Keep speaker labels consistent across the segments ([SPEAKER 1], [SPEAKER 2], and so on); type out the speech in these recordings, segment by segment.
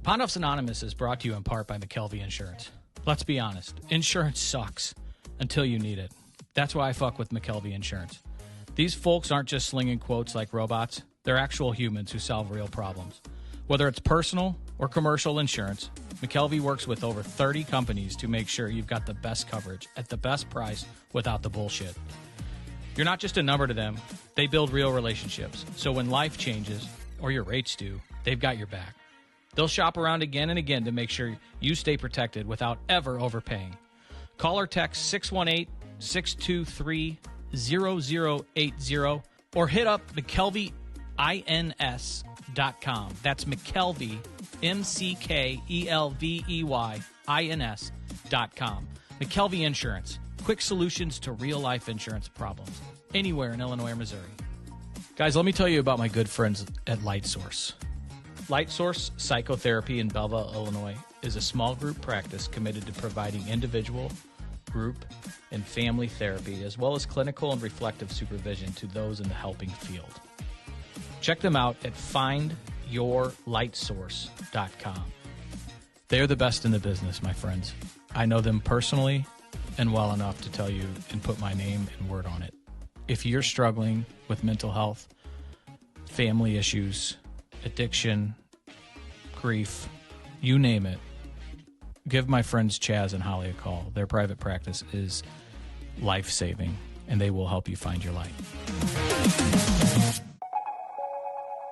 [SPEAKER 1] Pond-Offs Anonymous is brought to you in part by McKelvey Insurance. Let's be honest, insurance sucks until you need it. That's why I fuck with McKelvey Insurance. These folks aren't just slinging quotes like robots. They're actual humans who solve real problems. Whether it's personal or commercial insurance, McKelvey works with over 30 companies to make sure you've got the best coverage at the best price without the bullshit. You're not just a number to them. They build real relationships. So when life changes, or your rates do, they've got your back. They'll shop around again and again to make sure you stay protected without ever overpaying. Call or text 618-623-0080 or hit up McKelveyINS.com. That's McKelvey, McKelveyINS.com. McKelvey Insurance. Quick solutions to real-life insurance problems anywhere in Illinois or Missouri. Guys, let me tell you about my good friends at LightSource. LightSource Psychotherapy in Belleville, Illinois is a small group practice committed to providing individual, group, and family therapy, as well as clinical and reflective supervision to those in the helping field. Check them out at findyourlightsource.com. They're the best in the business, my friends. I know them personally and well enough to tell you and put my name and word on it. If you're struggling with mental health, family issues, addiction, grief, you name it, give my friends Chaz and Holly a call. Their private practice is life-saving, and they will help you find your light.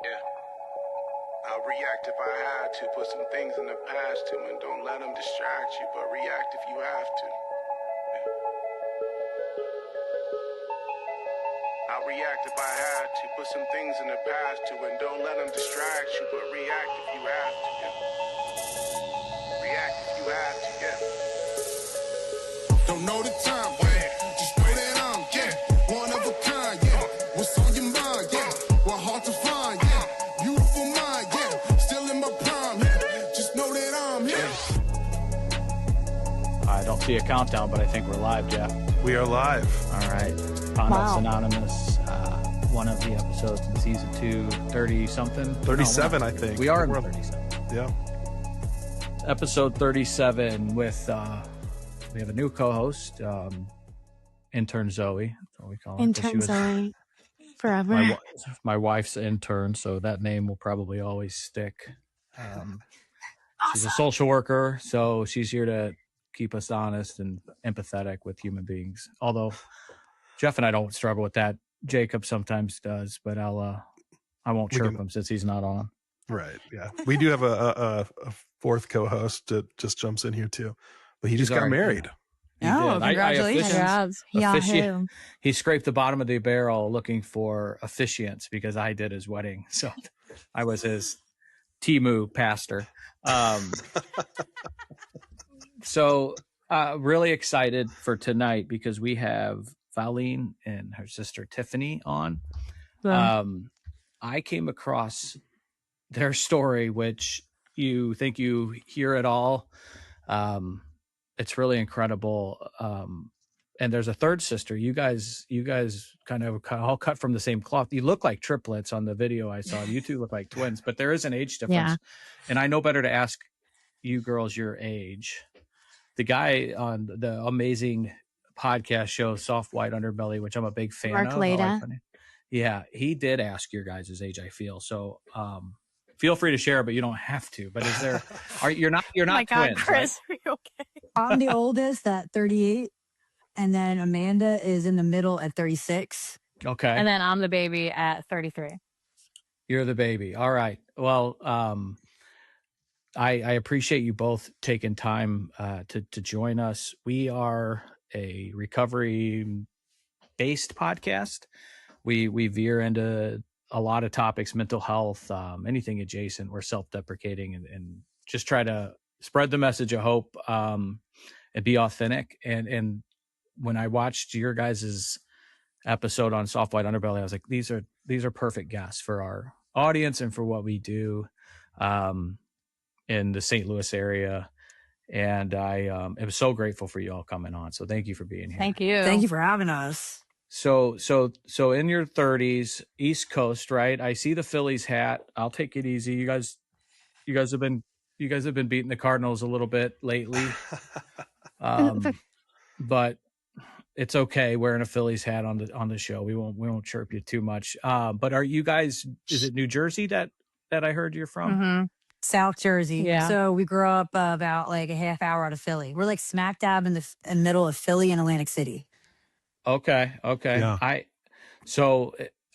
[SPEAKER 2] Yeah. I'll react if I had to. Put some things in the past too, and don't let them distract you, but react if you have to. I'll react if I had to. Put some things in the past too, and don't let them distract you, but react if you have to. Yeah. React if you have to, yeah. Don't know the time, yeah. Just know that I'm, yeah, one of a kind, yeah. What's on your mind, yeah. What hard to find, yeah. Beautiful mind, yeah. Still in my prime, yeah. Just know that I'm here.
[SPEAKER 1] I don't see a countdown, but I think we're live, Jeff.
[SPEAKER 3] We are live.
[SPEAKER 1] All right. Pond-Offs Anonymous, one of the episodes in season 2, 30-something?
[SPEAKER 3] 37,
[SPEAKER 1] no,
[SPEAKER 3] I think.
[SPEAKER 1] We are in 37.
[SPEAKER 3] Yeah.
[SPEAKER 1] Episode 37 with, we have a new co-host, intern Zoe. That's what we call her.
[SPEAKER 4] Intern Zoe. Forever.
[SPEAKER 1] My wife's intern, so that name will probably always stick. She's a social worker, so she's here to keep us honest and empathetic with human beings. Although Jeff and I don't struggle with that. Jacob sometimes does, but I won't chirp him since he's not on.
[SPEAKER 3] Right. Yeah. We do have a fourth co-host that just jumps in here too, but he just got married.
[SPEAKER 4] Oh, congratulations.
[SPEAKER 1] He scraped the bottom of the barrel looking for officiants because I did his wedding. So I was his Timu pastor. So really excited for tonight because we have Valeen and her sister Tiffany on. I came across their story, which you think you hear it all. It's really incredible. And there's a third sister. You guys kind of all cut from the same cloth. You look like triplets on the video I saw. You two look like twins, but there is an age difference. Yeah. And I know better to ask you girls your age. The guy on the amazing podcast show Soft White Underbelly, which I'm a big fan
[SPEAKER 4] Mark
[SPEAKER 1] of.
[SPEAKER 4] Leda.
[SPEAKER 1] Yeah, he did ask your guys' age, I feel. So feel free to share, but you don't have to. But is there you're not
[SPEAKER 4] oh my God,
[SPEAKER 1] twins,
[SPEAKER 4] Chris,
[SPEAKER 1] right?
[SPEAKER 4] are you okay?
[SPEAKER 5] I'm the oldest at 38, and then Amanda is in the middle at 36.
[SPEAKER 1] Okay.
[SPEAKER 4] And then I'm the baby at 33.
[SPEAKER 1] You're the baby. All right. Well, I appreciate you both taking time to join us. We are a recovery-based podcast. We veer into a lot of topics, mental health, anything adjacent. We're self-deprecating and just try to spread the message of hope and be authentic. And when I watched your guys' episode on Soft White Underbelly, I was like, these are perfect guests for our audience and for what we do in the St. Louis area. And I am so grateful for you all coming on. So thank you for being here.
[SPEAKER 4] Thank you.
[SPEAKER 5] Thank you for having us.
[SPEAKER 1] So in your 30s, East Coast, right? I see the Phillies hat. I'll take it easy. You guys have been You guys have been beating the Cardinals a little bit lately. But it's okay wearing a Phillies hat on the show. We won't chirp you too much. But are you guys, is it New Jersey that I heard you're from?
[SPEAKER 4] Mm-hmm.
[SPEAKER 5] South Jersey.
[SPEAKER 4] Yeah.
[SPEAKER 5] So we grew up about like a half hour out of Philly. We're like smack dab in the middle of Philly and Atlantic City.
[SPEAKER 1] Okay.
[SPEAKER 3] Yeah.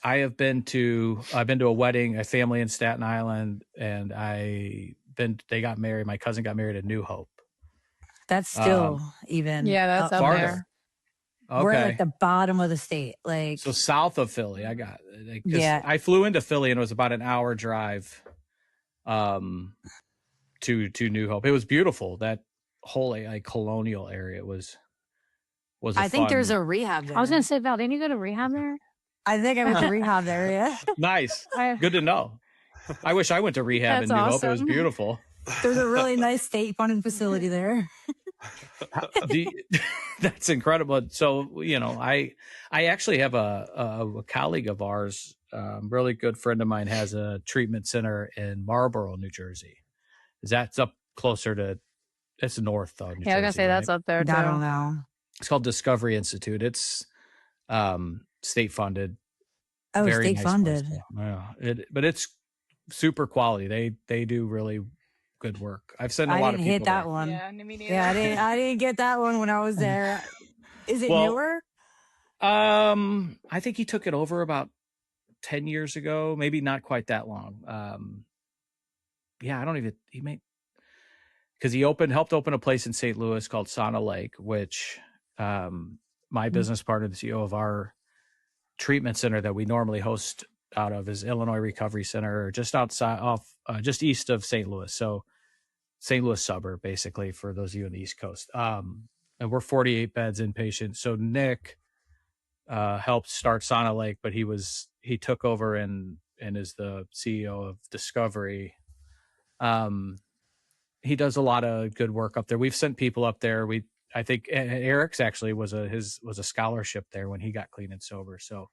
[SPEAKER 1] I've been to a wedding, a family in Staten Island, and they got married. My cousin got married at New Hope.
[SPEAKER 5] That's still even.
[SPEAKER 4] Yeah, that's up
[SPEAKER 1] farther.
[SPEAKER 4] there.
[SPEAKER 1] Okay.
[SPEAKER 5] We're at like the bottom of the state. Like,
[SPEAKER 1] so south of Philly. I got
[SPEAKER 5] yeah.
[SPEAKER 1] I flew into Philly and it was about an hour drive to New Hope. It was beautiful. That whole like colonial area was
[SPEAKER 5] I think there's a rehab there.
[SPEAKER 4] I was gonna say, Val, didn't you go to rehab there?
[SPEAKER 5] I think I went to rehab there, yeah.
[SPEAKER 1] Nice. Good to know. I wish I went to rehab in New Hope. It was beautiful.
[SPEAKER 5] There's a really nice state-funded facility there.
[SPEAKER 1] That's incredible. So, you know, I actually have a colleague of ours, really good friend of mine, has a treatment center in Marlboro, New Jersey. That's up closer to, it's north though.
[SPEAKER 4] New Jersey, I was gonna say that's up there too.
[SPEAKER 5] I don't know.
[SPEAKER 1] It's called Discovery Institute. It's state funded.
[SPEAKER 5] Oh, state
[SPEAKER 1] nice
[SPEAKER 5] funded.
[SPEAKER 1] Yeah, but it's super quality. They do really good work. I've sent a lot of people.
[SPEAKER 5] I didn't hit that
[SPEAKER 1] there.
[SPEAKER 5] one.
[SPEAKER 4] Yeah, me neither.
[SPEAKER 5] Yeah, I didn't get that one when I was there. Is it newer?
[SPEAKER 1] I think he took it over about 10 years ago, maybe not quite that long. Yeah, I don't even, because he helped open a place in St. Louis called Sauna Lake, which my business partner, the CEO of our treatment center that we normally host out of, is Illinois Recovery Center, just just east of St. Louis. So St. Louis suburb, basically, for those of you on the East Coast. And we're 48 beds inpatient. So Nick helped start Sauna Lake, but he took over and is the CEO of Discovery. He does a lot of good work up there. We've sent people up there. I think Eric's actually was a scholarship there when he got clean and sober. So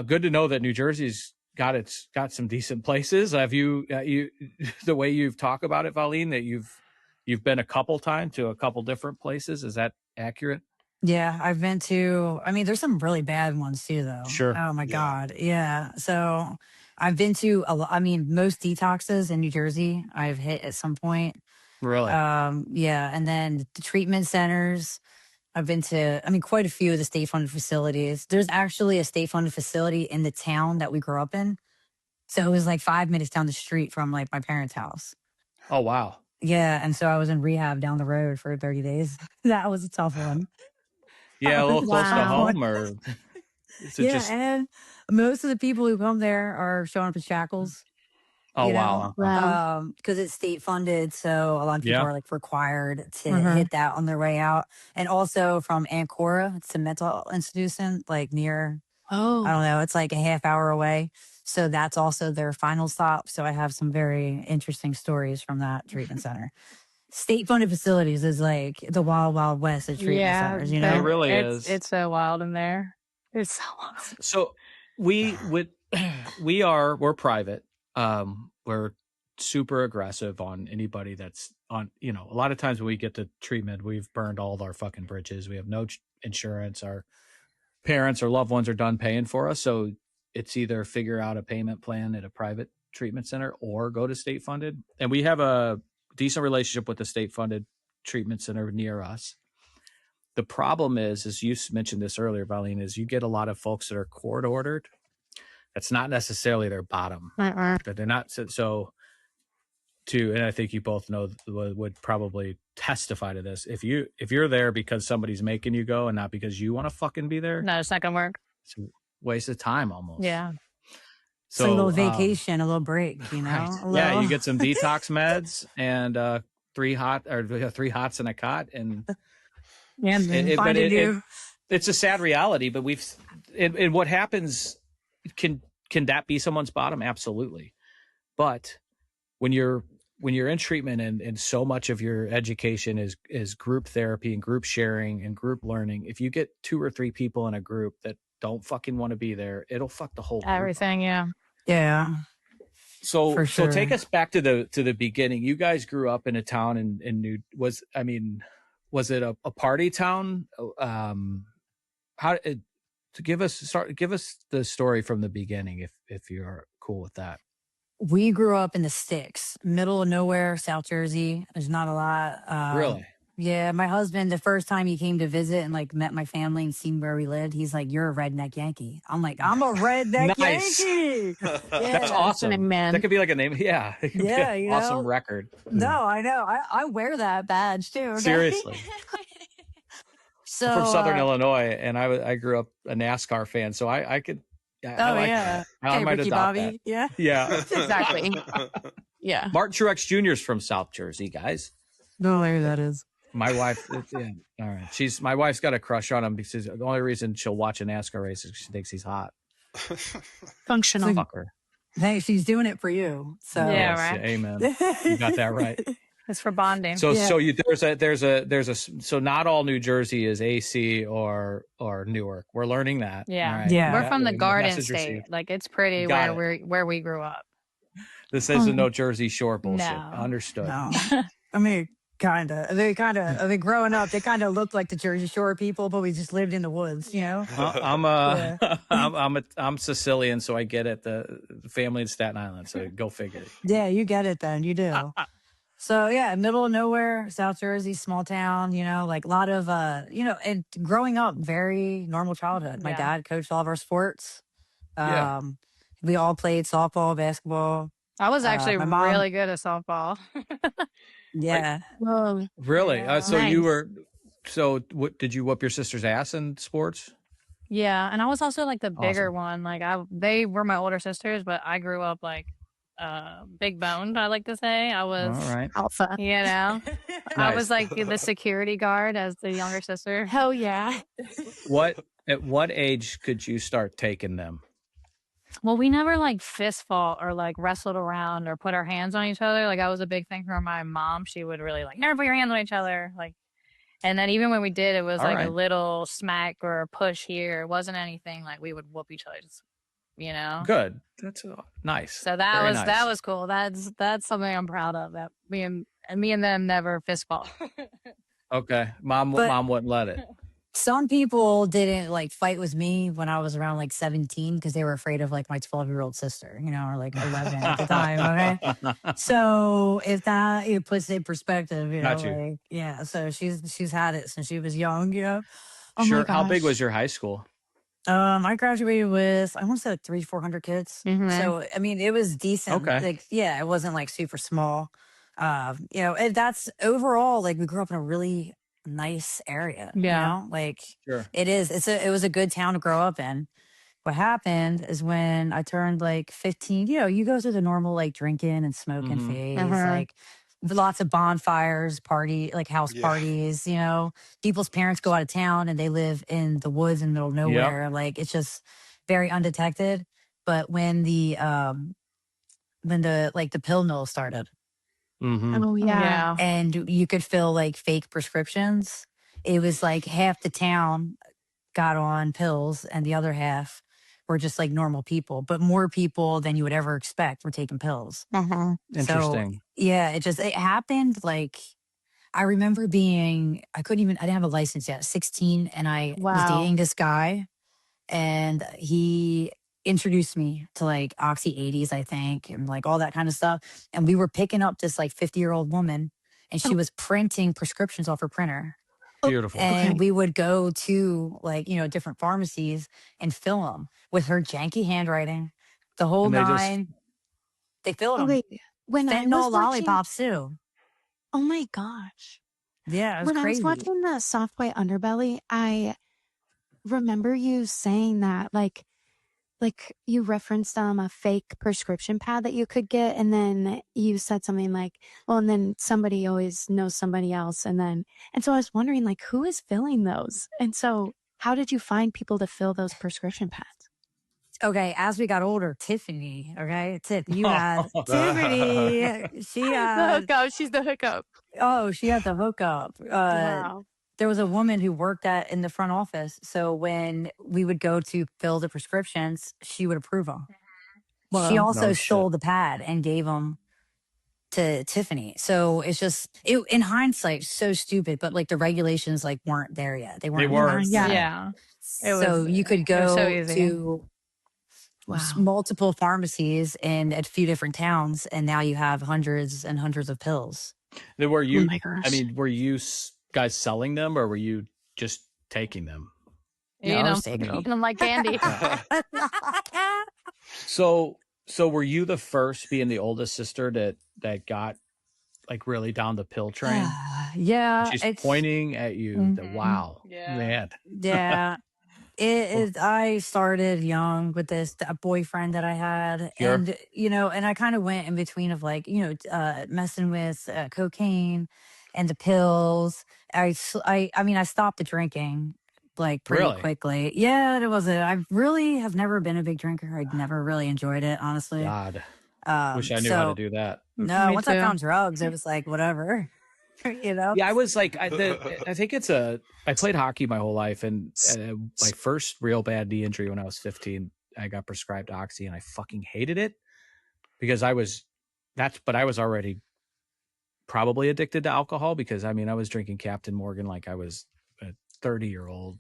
[SPEAKER 1] good to know that New Jersey's got some decent places. Have you the way you've talked about it, Valeen, that you've been a couple times to a couple different places? Is that accurate?
[SPEAKER 5] Yeah, I've been to, there's some really bad ones too, though.
[SPEAKER 1] Sure.
[SPEAKER 5] Oh my God. Yeah. So I've been to most detoxes in New Jersey I've hit at some point.
[SPEAKER 1] Really?
[SPEAKER 5] Yeah. And then the treatment centers, I've been to, quite a few of the state funded facilities. There's actually a state funded facility in the town that we grew up in. So it was like 5 minutes down the street from like my parents' house.
[SPEAKER 1] Oh, wow.
[SPEAKER 5] Yeah. And so I was in rehab down the road for 30 days. That was a tough one.
[SPEAKER 1] Yeah, a little close to home, or
[SPEAKER 5] and most of the people who come there are showing up in shackles.
[SPEAKER 1] Oh, wow.
[SPEAKER 5] Because it's state funded, so a lot of people are like required to hit that on their way out. And also from Ancora, it's a mental institution, like near. Oh, I don't know. It's like a half hour away, so that's also their final stop. So I have some very interesting stories from that treatment center. State funded facilities is like the wild west of treatment centers. You know,
[SPEAKER 1] it really is.
[SPEAKER 4] It's so wild in there. It's so wild.
[SPEAKER 1] So we're private. We're super aggressive on anybody that's on. You know, a lot of times when we get to treatment, we've burned all of our fucking bridges. We have no insurance. Our parents or loved ones are done paying for us. So it's either figure out a payment plan at a private treatment center or go to state funded. And we have a decent relationship with the state funded treatment center near us. The problem is, as you mentioned this earlier, Valeen, is you get a lot of folks that are court ordered. That's not necessarily their bottom. That they're not so. And I think you both know would probably testify to this. If you're there because somebody's making you go and not because you want to fucking be there,
[SPEAKER 4] no, it's not gonna work.
[SPEAKER 1] It's a waste of time almost.
[SPEAKER 4] Yeah.
[SPEAKER 5] So a little vacation, a little break, you know.
[SPEAKER 1] Right. Yeah, you get some detox meds and 3 hots and a cot, and it's a sad reality. But and what happens, can that be someone's bottom? Absolutely. But when you're in treatment and so much of your education is group therapy and group sharing and group learning, if you get 2 or 3 people in a group that don't fucking want to be there, it'll fuck the whole group
[SPEAKER 4] everything up.
[SPEAKER 5] Yeah.
[SPEAKER 1] So
[SPEAKER 5] For
[SPEAKER 1] so take
[SPEAKER 5] sure.
[SPEAKER 1] us back to the beginning. You guys grew up in a town in was it a party town? How to give us the story from the beginning if you're cool with that.
[SPEAKER 5] We grew up in the sticks, middle of nowhere, South Jersey. There's not a lot.
[SPEAKER 1] Really?
[SPEAKER 5] Yeah, my husband, the first time he came to visit and like met my family and seen where we lived, he's like, "You're a redneck Yankee." I'm like, "I'm a redneck
[SPEAKER 1] Nice.
[SPEAKER 5] Yankee."
[SPEAKER 1] That's
[SPEAKER 5] Yeah,
[SPEAKER 1] awesome.
[SPEAKER 4] Man.
[SPEAKER 1] That could be like a name. Yeah. It could be
[SPEAKER 5] yeah,
[SPEAKER 1] an
[SPEAKER 5] you
[SPEAKER 1] awesome
[SPEAKER 5] know.
[SPEAKER 1] record.
[SPEAKER 5] No, I know. I wear that badge too. Okay?
[SPEAKER 1] Seriously.
[SPEAKER 5] So
[SPEAKER 1] I'm from Southern Illinois, and I grew up a NASCAR fan, so I could. I like that. I
[SPEAKER 5] Okay,
[SPEAKER 1] might
[SPEAKER 5] Ricky
[SPEAKER 1] adopt
[SPEAKER 5] Bobby.
[SPEAKER 1] that.
[SPEAKER 5] Yeah.
[SPEAKER 1] Yeah.
[SPEAKER 4] Exactly. Yeah.
[SPEAKER 1] Martin Truex Jr. is from South Jersey, guys.
[SPEAKER 5] No, who that is.
[SPEAKER 1] My wife, yeah, all right. My wife's got a crush on him because the only reason she'll watch a NASCAR race is she thinks he's hot.
[SPEAKER 4] Functional.
[SPEAKER 1] Fuck her.
[SPEAKER 5] Hey, she's doing it for you. So
[SPEAKER 4] Yeah,
[SPEAKER 1] Yes,
[SPEAKER 4] right.
[SPEAKER 1] amen. You got that right.
[SPEAKER 4] It's for bonding.
[SPEAKER 1] So
[SPEAKER 5] Yeah.
[SPEAKER 1] so so not all New Jersey is AC or Newark. We're learning that.
[SPEAKER 4] Yeah.
[SPEAKER 1] All right.
[SPEAKER 5] Yeah.
[SPEAKER 4] We're from the Garden
[SPEAKER 1] Message
[SPEAKER 4] State.
[SPEAKER 1] received.
[SPEAKER 4] Like it's pretty
[SPEAKER 1] Got
[SPEAKER 4] where we grew up.
[SPEAKER 1] This isn't no Jersey Shore bullshit.
[SPEAKER 4] No.
[SPEAKER 1] Understood.
[SPEAKER 5] no. I mean, kind of. I mean, growing up, they kind of looked like the Jersey Shore people, but we just lived in the woods, you know?
[SPEAKER 1] I'm Sicilian, so I get it. The family in Staten Island, so go figure.
[SPEAKER 5] Yeah, you get it then. You do. So, yeah, middle of nowhere, South Jersey, small town, you know, like a lot of, and growing up, very normal childhood. My
[SPEAKER 4] Yeah.
[SPEAKER 5] dad coached all of our sports.
[SPEAKER 1] Yeah.
[SPEAKER 5] We all played softball, basketball.
[SPEAKER 4] I was actually
[SPEAKER 5] my mom-
[SPEAKER 4] really good at softball.
[SPEAKER 5] Yeah.
[SPEAKER 4] Whoa.
[SPEAKER 1] Really?
[SPEAKER 4] Yeah.
[SPEAKER 1] So
[SPEAKER 4] Nice.
[SPEAKER 1] you were. So what did you whoop your sister's ass in sports?
[SPEAKER 4] Yeah, and I was also like the bigger
[SPEAKER 1] Awesome.
[SPEAKER 4] one. Like they were my older sisters, but I grew up like big boned, I like to say. I was
[SPEAKER 1] All right.
[SPEAKER 4] alpha. You know? I was
[SPEAKER 1] Nice.
[SPEAKER 4] like the security guard as the younger sister.
[SPEAKER 6] Hell yeah.
[SPEAKER 1] At what age could you start taking them?
[SPEAKER 4] Well, we never like fist fought or like wrestled around or put our hands on each other. Like that was a big thing for my mom. She would really like never put your hands on each other. Like, and then even when we did, it was
[SPEAKER 1] All
[SPEAKER 4] like
[SPEAKER 1] right.
[SPEAKER 4] a little smack or a push here. It wasn't anything like we would whoop each other, just, you know.
[SPEAKER 1] Good. That's nice.
[SPEAKER 4] So that
[SPEAKER 1] Very
[SPEAKER 4] was
[SPEAKER 1] nice.
[SPEAKER 4] that was cool. That's something I'm proud of. That me and them never fist fought.
[SPEAKER 1] Okay. Mom wouldn't let it.
[SPEAKER 5] Some people didn't like fight with me when I was around like 17 because they were afraid of like my 12-year-old sister, you know, or like 11 at the time. Okay. So if that puts it in perspective, you know,
[SPEAKER 1] Got you.
[SPEAKER 5] like, yeah. So she's had it since she was young, you know.
[SPEAKER 6] Oh my
[SPEAKER 1] Sure. How big
[SPEAKER 6] gosh.
[SPEAKER 1] was your high school?
[SPEAKER 5] I graduated with, I want to say like 300-400 kids.
[SPEAKER 4] Mhm.
[SPEAKER 5] So, I mean, it was decent.
[SPEAKER 1] Okay.
[SPEAKER 5] Like, yeah, it wasn't like super small. And that's overall, like we grew up in a really nice area.
[SPEAKER 4] Yeah.
[SPEAKER 5] You know, like
[SPEAKER 1] Sure.
[SPEAKER 5] it was a good town to grow up in. What happened is when I turned like 15, you know, you go through the normal like drinking and smoking
[SPEAKER 1] Mhm.
[SPEAKER 5] phase,
[SPEAKER 4] Uh-huh.
[SPEAKER 5] like lots of bonfires, house
[SPEAKER 3] Yeah.
[SPEAKER 5] parties, you know, people's parents go out of town and they live in the woods in the middle of nowhere. Like it's just very undetected. But when the pill mill started,
[SPEAKER 1] Mm-hmm.
[SPEAKER 6] Oh yeah.
[SPEAKER 5] and you could fill like fake prescriptions, it was like half the town got on pills and the other half were just like normal people, but more people than you would ever expect were taking pills.
[SPEAKER 6] Uh-huh.
[SPEAKER 1] Interesting.
[SPEAKER 5] So yeah, it happened. Like I remember I didn't have a license yet, 16, and I was
[SPEAKER 6] Wow.
[SPEAKER 5] dating this guy and he introduced me to like Oxy 80s, I think, and like all that kind of stuff. And we were picking up this like 50-year-old woman and she was printing prescriptions off her printer.
[SPEAKER 1] Beautiful.
[SPEAKER 5] And
[SPEAKER 6] Okay.
[SPEAKER 5] we would go to like, you know, different pharmacies and fill them with her janky handwriting, the whole
[SPEAKER 1] And they just-
[SPEAKER 5] nine. They filled them.
[SPEAKER 6] Okay. When I was
[SPEAKER 5] Fentanyl
[SPEAKER 6] watching,
[SPEAKER 5] lollipops too.
[SPEAKER 6] oh my gosh.
[SPEAKER 5] Yeah, it was
[SPEAKER 6] When
[SPEAKER 5] crazy.
[SPEAKER 6] I was watching the Soft White Underbelly, I remember you saying that like you referenced a fake prescription pad that you could get, and then you said something like, well, and then somebody always knows somebody else, and so I was wondering like who is filling those, and so how did you find people to fill those prescription pads?
[SPEAKER 5] Okay, as we got older, Tiffany, okay? You had Tiffany. She
[SPEAKER 6] The
[SPEAKER 5] had,
[SPEAKER 6] hookup. She's the hookup.
[SPEAKER 5] she had the hookup.
[SPEAKER 6] Wow.
[SPEAKER 5] There was a woman who worked in the front office. So when we would go to fill the prescriptions, she would approve them. she also
[SPEAKER 1] No
[SPEAKER 5] stole
[SPEAKER 1] shit.
[SPEAKER 5] the pad and gave them to Tiffany. So it's just in hindsight so stupid, but like the regulations like weren't there yet. They weren't in
[SPEAKER 1] weren't.
[SPEAKER 5] place.
[SPEAKER 6] Yeah.
[SPEAKER 4] Yeah.
[SPEAKER 5] So you could
[SPEAKER 4] It was so
[SPEAKER 5] go
[SPEAKER 4] easy.
[SPEAKER 5] to
[SPEAKER 6] Wow.
[SPEAKER 5] multiple pharmacies in a few different towns, and now you have hundreds and hundreds of pills.
[SPEAKER 1] Were you?
[SPEAKER 6] Oh my gosh.
[SPEAKER 1] I mean, were you guys selling them, or were you just taking them?
[SPEAKER 5] No, I
[SPEAKER 4] Eating
[SPEAKER 5] was
[SPEAKER 4] them,
[SPEAKER 5] taking them.
[SPEAKER 4] eating them like candy.
[SPEAKER 1] So were you the first, being the oldest sister, that got like really down the pill train?
[SPEAKER 5] Yeah,
[SPEAKER 1] She's
[SPEAKER 5] it's
[SPEAKER 1] pointing at you.
[SPEAKER 4] Mhm.
[SPEAKER 1] Wow,
[SPEAKER 4] Yeah.
[SPEAKER 1] man.
[SPEAKER 5] yeah. I started young with a boyfriend that I had,
[SPEAKER 1] Sure.
[SPEAKER 5] and and I kind of went in between of like messing with cocaine and the pills. I mean, I stopped the drinking like pretty
[SPEAKER 1] Really?
[SPEAKER 5] quickly. Yeah, it was. I really have never been a big drinker. I never really enjoyed it, honestly.
[SPEAKER 1] God, wish I knew how to do that.
[SPEAKER 5] No,
[SPEAKER 4] Me
[SPEAKER 5] once I
[SPEAKER 4] too.
[SPEAKER 5] found drugs, it was like whatever.
[SPEAKER 1] Yeah, I was like, I think I played hockey my whole life, and my first real bad knee injury when I was 15, I got prescribed Oxy, and I fucking hated it because but I was already probably addicted to alcohol, because I mean, I was drinking Captain Morgan like I was a 30-year-old,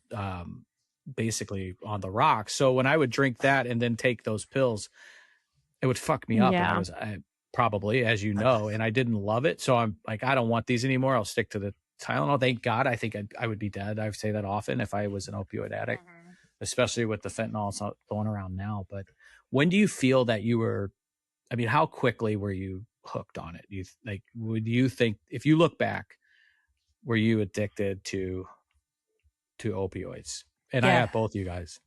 [SPEAKER 1] basically on the rocks. So when I would drink that and then take those pills, it would fuck me up.
[SPEAKER 4] Yeah.
[SPEAKER 1] And I probably, as you know, and I didn't love it. So I'm like, I don't want these anymore. I'll stick to the Tylenol. Thank God. I think I would be dead. I say that often if I was an opioid addict, especially with the fentanyl going around now. But when do you feel that you were, I mean, how quickly were you hooked on it? Would you think, if you look back, were you addicted to opioids? And I
[SPEAKER 5] Yeah.
[SPEAKER 1] have both you guys.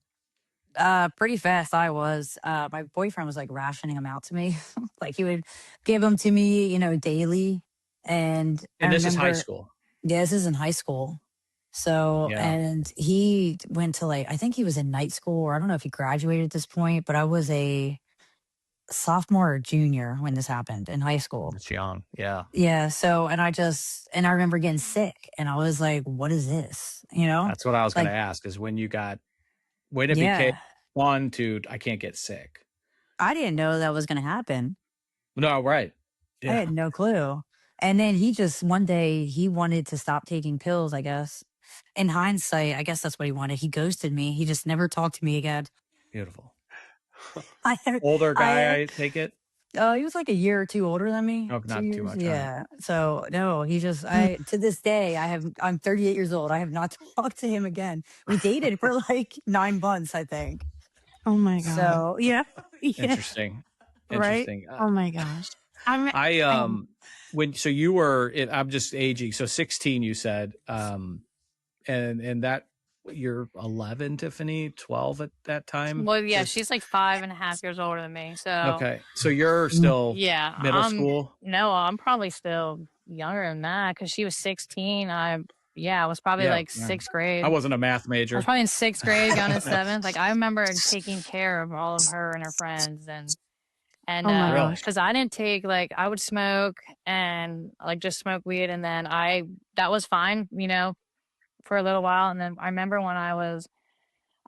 [SPEAKER 5] Pretty fast I was. My boyfriend was like rationing them out to me. Like he would give them to me, daily. And
[SPEAKER 1] This is high school.
[SPEAKER 5] Yeah, this is in high school. So,
[SPEAKER 1] Yeah.
[SPEAKER 5] and he went to I think he was in night school, or I don't know if he graduated at this point, but I was a sophomore or junior when this happened in high school.
[SPEAKER 1] It's young. Yeah.
[SPEAKER 5] Yeah. So, and I remember getting sick, and I was like, what is this?
[SPEAKER 1] That's what I was going to
[SPEAKER 5] Like,
[SPEAKER 1] ask, is when it
[SPEAKER 5] yeah.
[SPEAKER 1] became fun to, I can't get sick.
[SPEAKER 5] I didn't know that was going to happen.
[SPEAKER 1] No, right.
[SPEAKER 5] I had no clue. And then he just one day he wanted to stop taking pills, I guess. In hindsight, I guess that's what he wanted. He ghosted me. He just never talked to me again.
[SPEAKER 1] Beautiful.
[SPEAKER 5] Older
[SPEAKER 1] guy, I take it.
[SPEAKER 5] He was like a year or two older than me.
[SPEAKER 1] Oh, not too much.
[SPEAKER 5] Yeah. So no, he just to this day I'm 38 years old. I have not talked to him again. We dated for like 9 months, I think.
[SPEAKER 6] Oh my god.
[SPEAKER 5] So yeah.
[SPEAKER 1] Interesting.
[SPEAKER 5] Right?
[SPEAKER 6] Oh my gosh.
[SPEAKER 1] So you were, I'm just aging. So 16, you said, and that you're 11, Tiffany, 12 at that time.
[SPEAKER 4] Well, yeah, she's like 5.5 years older than me. So
[SPEAKER 1] okay, so you're still middle school.
[SPEAKER 4] No, I'm probably still younger than that because she was 16. I was probably like sixth grade.
[SPEAKER 1] I wasn't a math major.
[SPEAKER 4] I was probably in sixth grade, going to seventh. Like I remember taking care of all of her and her friends and because I didn't take I would smoke and just smoke weed, and then that was fine, for a little while. And then I remember when I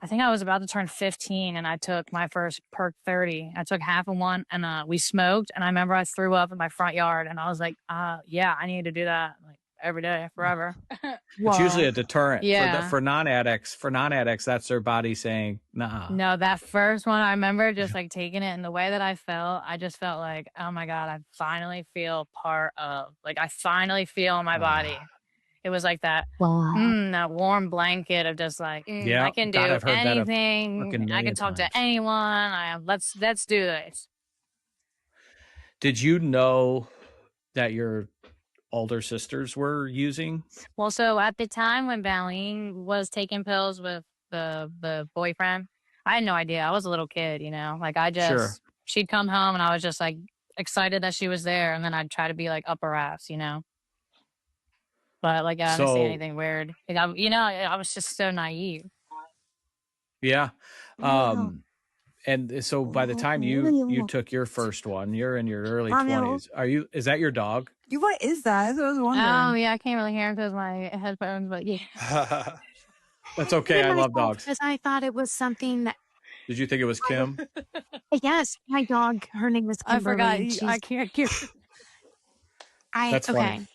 [SPEAKER 4] think I was about to turn 15, and I took my first Perk 30. I took half of one, and we smoked, and I remember I threw up in my front yard, and I was like, yeah, I need to do that every day forever.
[SPEAKER 1] It's usually a deterrent.
[SPEAKER 4] Yeah.
[SPEAKER 1] For non-addicts, that's their body saying, nah.
[SPEAKER 4] No, that first one, I remember just taking it, and the way that I felt, I just felt like, oh my God, I finally feel part of, I finally feel in my body. It was like that, that warm blanket of just I can do anything. I can talk to anyone. Let's do this.
[SPEAKER 1] Did you know that your older sisters were using?
[SPEAKER 4] Well, so at the time when Valeen was taking pills with the boyfriend, I had no idea. I was a little kid, she'd come home and I was just excited that she was there, and then I'd try to be up her ass, But I didn't see anything weird. I was just so naive.
[SPEAKER 1] Yeah. And so by the time you took your first one, you're in your early 20s. Is that your dog?
[SPEAKER 5] What is that? That's what I was wondering.
[SPEAKER 4] Oh yeah, I can't really hear him because my headphones, but yeah.
[SPEAKER 1] That's okay. I love dogs.
[SPEAKER 6] Because I thought it was something that
[SPEAKER 1] Did you think it was Kim?
[SPEAKER 6] Yes, my dog. Her name is Kimberly.
[SPEAKER 4] I forgot. I can't keep.
[SPEAKER 1] That's
[SPEAKER 6] okay.
[SPEAKER 1] funny.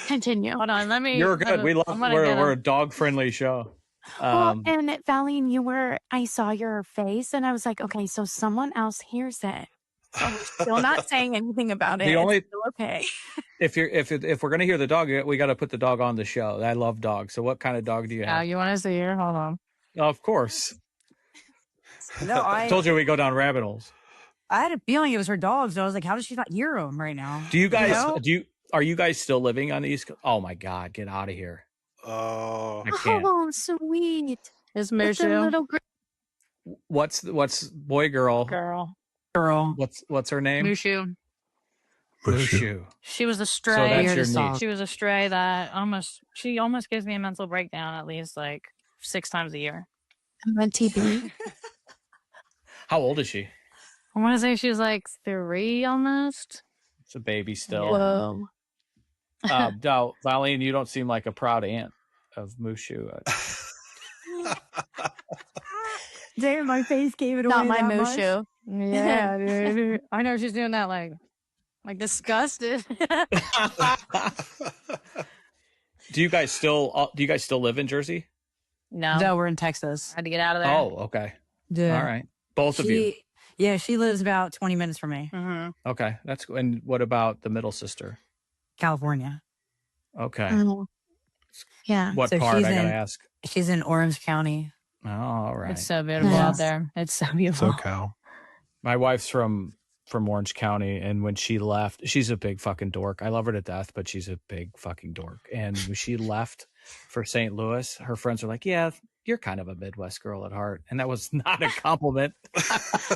[SPEAKER 6] Continue.
[SPEAKER 4] Hold on. Let me.
[SPEAKER 1] You're good. We're a dog friendly show.
[SPEAKER 6] Well, and Valeen, I saw your face, and I was like, okay, so someone else hears it. So we're still not saying anything about it. It's still okay.
[SPEAKER 1] If we're gonna hear the dog, we got to put the dog on the show. I love dogs. So what kind of dog do you have?
[SPEAKER 4] You want to see her? Hold on.
[SPEAKER 1] Of course.
[SPEAKER 5] No,
[SPEAKER 1] I told you we go down rabbit holes.
[SPEAKER 5] I had a feeling it was her dog, so I was like, how does she not hear him right now?
[SPEAKER 1] Do you guys are you guys still living on the East Coast? Oh my God, get out of here.
[SPEAKER 3] Oh,
[SPEAKER 1] I can't.
[SPEAKER 6] Oh, sweet.
[SPEAKER 4] It's
[SPEAKER 6] It's a
[SPEAKER 4] Mushu.
[SPEAKER 6] little
[SPEAKER 1] What's boy girl?
[SPEAKER 4] Girl.
[SPEAKER 1] What's her name?
[SPEAKER 4] Mushu.
[SPEAKER 1] Mushu.
[SPEAKER 4] She was a stray.
[SPEAKER 1] So that's your niece.
[SPEAKER 4] She was a stray that almost gives me a mental breakdown at least like 6 times a year.
[SPEAKER 6] I'm on TV.
[SPEAKER 1] How old is she?
[SPEAKER 4] I want to say she was like 3 almost.
[SPEAKER 1] It's a baby still.
[SPEAKER 6] Whoa.
[SPEAKER 1] Now, Valeen, you don't seem like a proud aunt of Mushu.
[SPEAKER 5] Damn, my face gave it away.
[SPEAKER 6] Not my
[SPEAKER 5] that much.
[SPEAKER 6] Mushu.
[SPEAKER 4] Yeah, dude. I know she's doing that like disgusted.
[SPEAKER 1] Do you guys still live in Jersey?
[SPEAKER 4] No,
[SPEAKER 5] we're in Texas.
[SPEAKER 4] I had to get out of there.
[SPEAKER 1] Oh, okay.
[SPEAKER 5] Yeah.
[SPEAKER 1] All right. Both of you.
[SPEAKER 5] Yeah, she lives about 20 minutes from me.
[SPEAKER 4] Mm-hmm.
[SPEAKER 1] Okay. That's and what about the middle sister?
[SPEAKER 5] California.
[SPEAKER 1] Okay.
[SPEAKER 6] Oh. Yeah.
[SPEAKER 1] What
[SPEAKER 5] So
[SPEAKER 1] part I
[SPEAKER 5] she's
[SPEAKER 1] gotta
[SPEAKER 5] in-
[SPEAKER 1] ask?
[SPEAKER 5] She's in Orange County.
[SPEAKER 1] Oh, all right.
[SPEAKER 4] It's so beautiful
[SPEAKER 6] Yes.
[SPEAKER 4] out there. It's so beautiful.
[SPEAKER 3] SoCal.
[SPEAKER 1] My wife's from Orange County, and when she left, she's a big fucking dork. I love her to death, but she's a big fucking dork. And when she left for St. Louis, her friends were like, "Yeah, you're kind of a Midwest girl at heart," and that was not a compliment.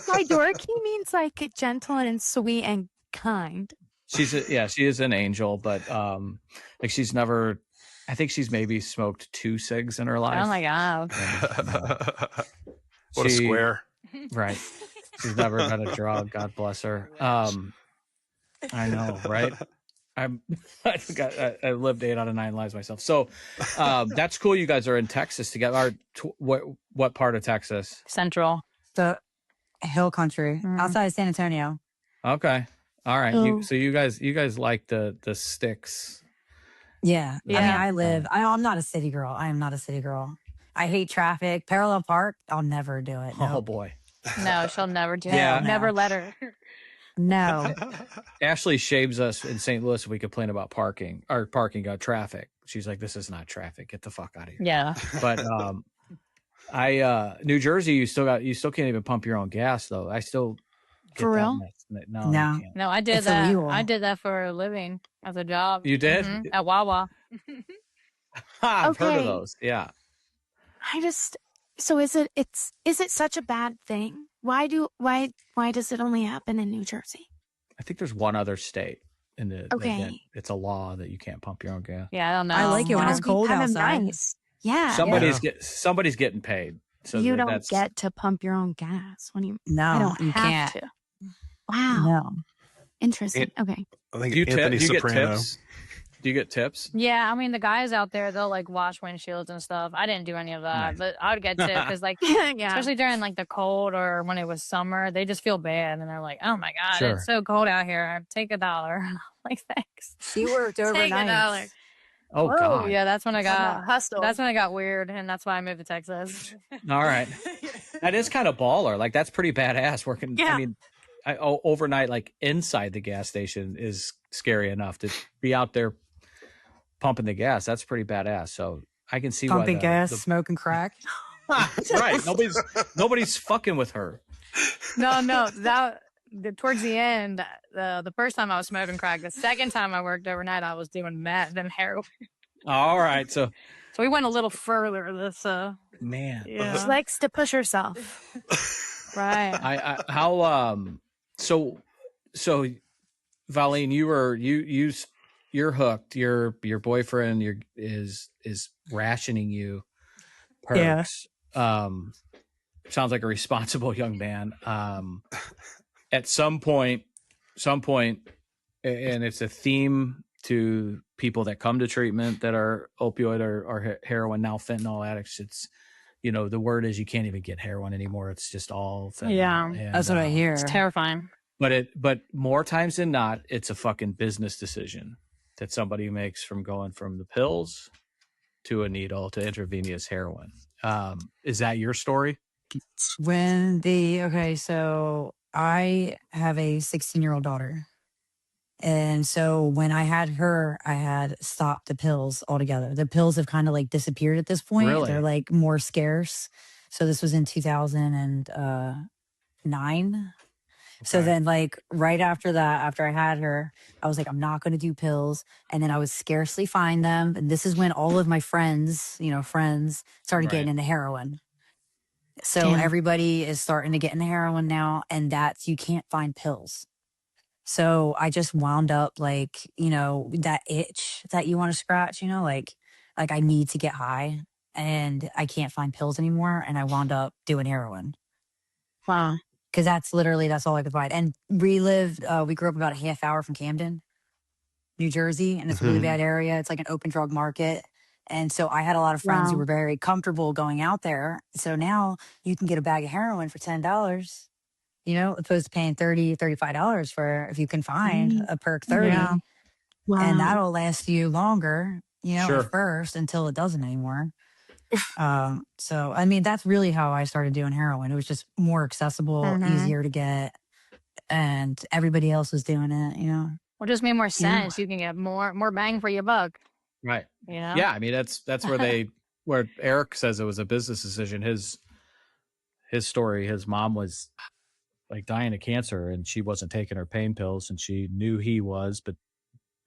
[SPEAKER 6] By dork, he means like gentle and sweet and kind.
[SPEAKER 1] She is an angel, but like she's never. I think she's maybe smoked 2 cigs in her life.
[SPEAKER 4] Oh my God.
[SPEAKER 3] What a
[SPEAKER 1] She-
[SPEAKER 3] square.
[SPEAKER 1] Right. She's never done a drug. God bless her. I know, right? I lived 8 out of 9 lives myself. So that's cool. You guys are in Texas together. What part of Texas?
[SPEAKER 4] Central.
[SPEAKER 5] The hill country outside of San Antonio.
[SPEAKER 1] Okay. All right.
[SPEAKER 6] Oh.
[SPEAKER 1] So you guys like the sticks.
[SPEAKER 5] Yeah.
[SPEAKER 4] Yeah.
[SPEAKER 5] I mean, I'm not a city girl. I am not a city girl. I hate traffic. Parallel park, I'll never do it.
[SPEAKER 1] Oh
[SPEAKER 5] Nope.
[SPEAKER 1] boy.
[SPEAKER 4] No, she'll never do
[SPEAKER 1] Yeah.
[SPEAKER 4] it. Never let her.
[SPEAKER 5] No.
[SPEAKER 1] Ashley shaves us in St. Louis if we complain about parking traffic. She's like, this is not traffic. Get the fuck out of here.
[SPEAKER 4] Yeah.
[SPEAKER 1] But New Jersey, you still can't even pump your own gas though. I still get
[SPEAKER 6] For
[SPEAKER 1] that
[SPEAKER 6] real?
[SPEAKER 1] mess. No,
[SPEAKER 5] No.
[SPEAKER 1] you can't.
[SPEAKER 4] No, I did
[SPEAKER 5] It's
[SPEAKER 4] that.
[SPEAKER 5] illegal.
[SPEAKER 4] I did that for a living as a job.
[SPEAKER 1] You did?
[SPEAKER 4] Mhm. At Wawa.
[SPEAKER 1] I've heard of
[SPEAKER 6] Okay.
[SPEAKER 1] those. Yeah.
[SPEAKER 6] So is it such a bad thing? Why does it only happen in New Jersey?
[SPEAKER 1] I think there's one other state in the
[SPEAKER 6] Okay.
[SPEAKER 1] that it's a law that you can't pump your own gas.
[SPEAKER 4] Yeah, I don't know.
[SPEAKER 5] I like it when it's
[SPEAKER 6] That'd be
[SPEAKER 5] cold
[SPEAKER 6] kinda
[SPEAKER 5] outside.
[SPEAKER 6] nice. Yeah.
[SPEAKER 1] Somebody's getting paid. So
[SPEAKER 6] you don't
[SPEAKER 1] that's
[SPEAKER 6] get to pump your own gas when you.
[SPEAKER 5] No,
[SPEAKER 6] I don't
[SPEAKER 5] you
[SPEAKER 6] have
[SPEAKER 5] can't.
[SPEAKER 6] to. Wow.
[SPEAKER 5] No.
[SPEAKER 6] Interesting. Okay.
[SPEAKER 3] I think
[SPEAKER 1] Do you,
[SPEAKER 3] Anthony
[SPEAKER 1] do you get
[SPEAKER 3] Soprano.
[SPEAKER 1] tips? Do you get tips?
[SPEAKER 4] Yeah, I mean the guys out there, they'll like wash windshields and stuff. I didn't do any of that,
[SPEAKER 1] Nice.
[SPEAKER 4] but I would get tips because like
[SPEAKER 6] yeah.
[SPEAKER 4] especially during like the cold or when it was summer, they just feel bad and they're like, "Oh my God,
[SPEAKER 1] Sure.
[SPEAKER 4] it's so cold out here. Take $1." Like, thanks.
[SPEAKER 5] She worked
[SPEAKER 4] Take
[SPEAKER 5] overnight.
[SPEAKER 4] $1.
[SPEAKER 1] Oh God.
[SPEAKER 4] Yeah, that's when I got
[SPEAKER 6] hustle.
[SPEAKER 4] That's when I got weird, and that's why I moved to Texas.
[SPEAKER 1] All right. That is kind of baller. Like that's pretty badass working.
[SPEAKER 6] Yeah.
[SPEAKER 1] I mean, overnight, like inside the gas station is scary enough to be out there pumping the gas. That's pretty badass. So I can see
[SPEAKER 5] Pumping
[SPEAKER 1] why
[SPEAKER 5] gas, smoking crack.
[SPEAKER 1] right. Nobody's fucking with her.
[SPEAKER 4] No, towards the end, the first time I was smoking crack. The second time I worked overnight, I was doing meth and heroin.
[SPEAKER 1] All right. So
[SPEAKER 4] So we went a little further. This,
[SPEAKER 1] man,
[SPEAKER 6] She
[SPEAKER 4] yeah,
[SPEAKER 6] likes to push herself.
[SPEAKER 4] right.
[SPEAKER 1] so Valeen, you're hooked. Your boyfriend is rationing you perks. Sounds like a responsible young man. At some point, and it's a theme to people that come to treatment that are opioid or heroin, now fentanyl addicts. It's the word is you can't even get heroin anymore. It's just all fentanyl.
[SPEAKER 4] Yeah.
[SPEAKER 1] And,
[SPEAKER 5] That's what I hear.
[SPEAKER 4] It's terrifying.
[SPEAKER 1] But more times than not, it's a fucking business decision that somebody makes from going from the pills to a needle to intravenous heroin. Is that your story?
[SPEAKER 5] So I have a 16-year-old daughter. And so when I had her, I had stopped the pills altogether. The pills have kind of like disappeared at this point.
[SPEAKER 1] Really?
[SPEAKER 5] They're like more scarce. So this was in 2009. So then like right after that, after I had her, I was like, I'm not going to do pills. And then I would scarcely find them. And this is when all of my friends started getting into heroin. So everybody is starting to get into heroin now. And you can't find pills. So I just wound up like, that itch that you want to scratch, like I need to get high and I can't find pills anymore. And I wound up doing heroin.
[SPEAKER 6] Wow.
[SPEAKER 5] Because that's all I could find. And we grew up about a half hour from Camden, New Jersey. And it's a really bad area. It's like an open drug market. And so I had a lot of friends who were very comfortable going out there. So now you can get a bag of heroin for $10. Opposed to paying $30, $35 for if you can find a perk 30.
[SPEAKER 6] Yeah. Wow.
[SPEAKER 5] And that'll last you longer,
[SPEAKER 1] Sure.
[SPEAKER 5] at first until it doesn't anymore. So, I mean, that's really how I started doing heroin. It was just more accessible, easier to get, and everybody else was doing it,
[SPEAKER 4] Well, it just made more sense. You can get more bang for your buck.
[SPEAKER 1] Right. Yeah. I mean, that's where Eric says it was a business decision. His story, his mom was like dying of cancer and she wasn't taking her pain pills and she knew he was, but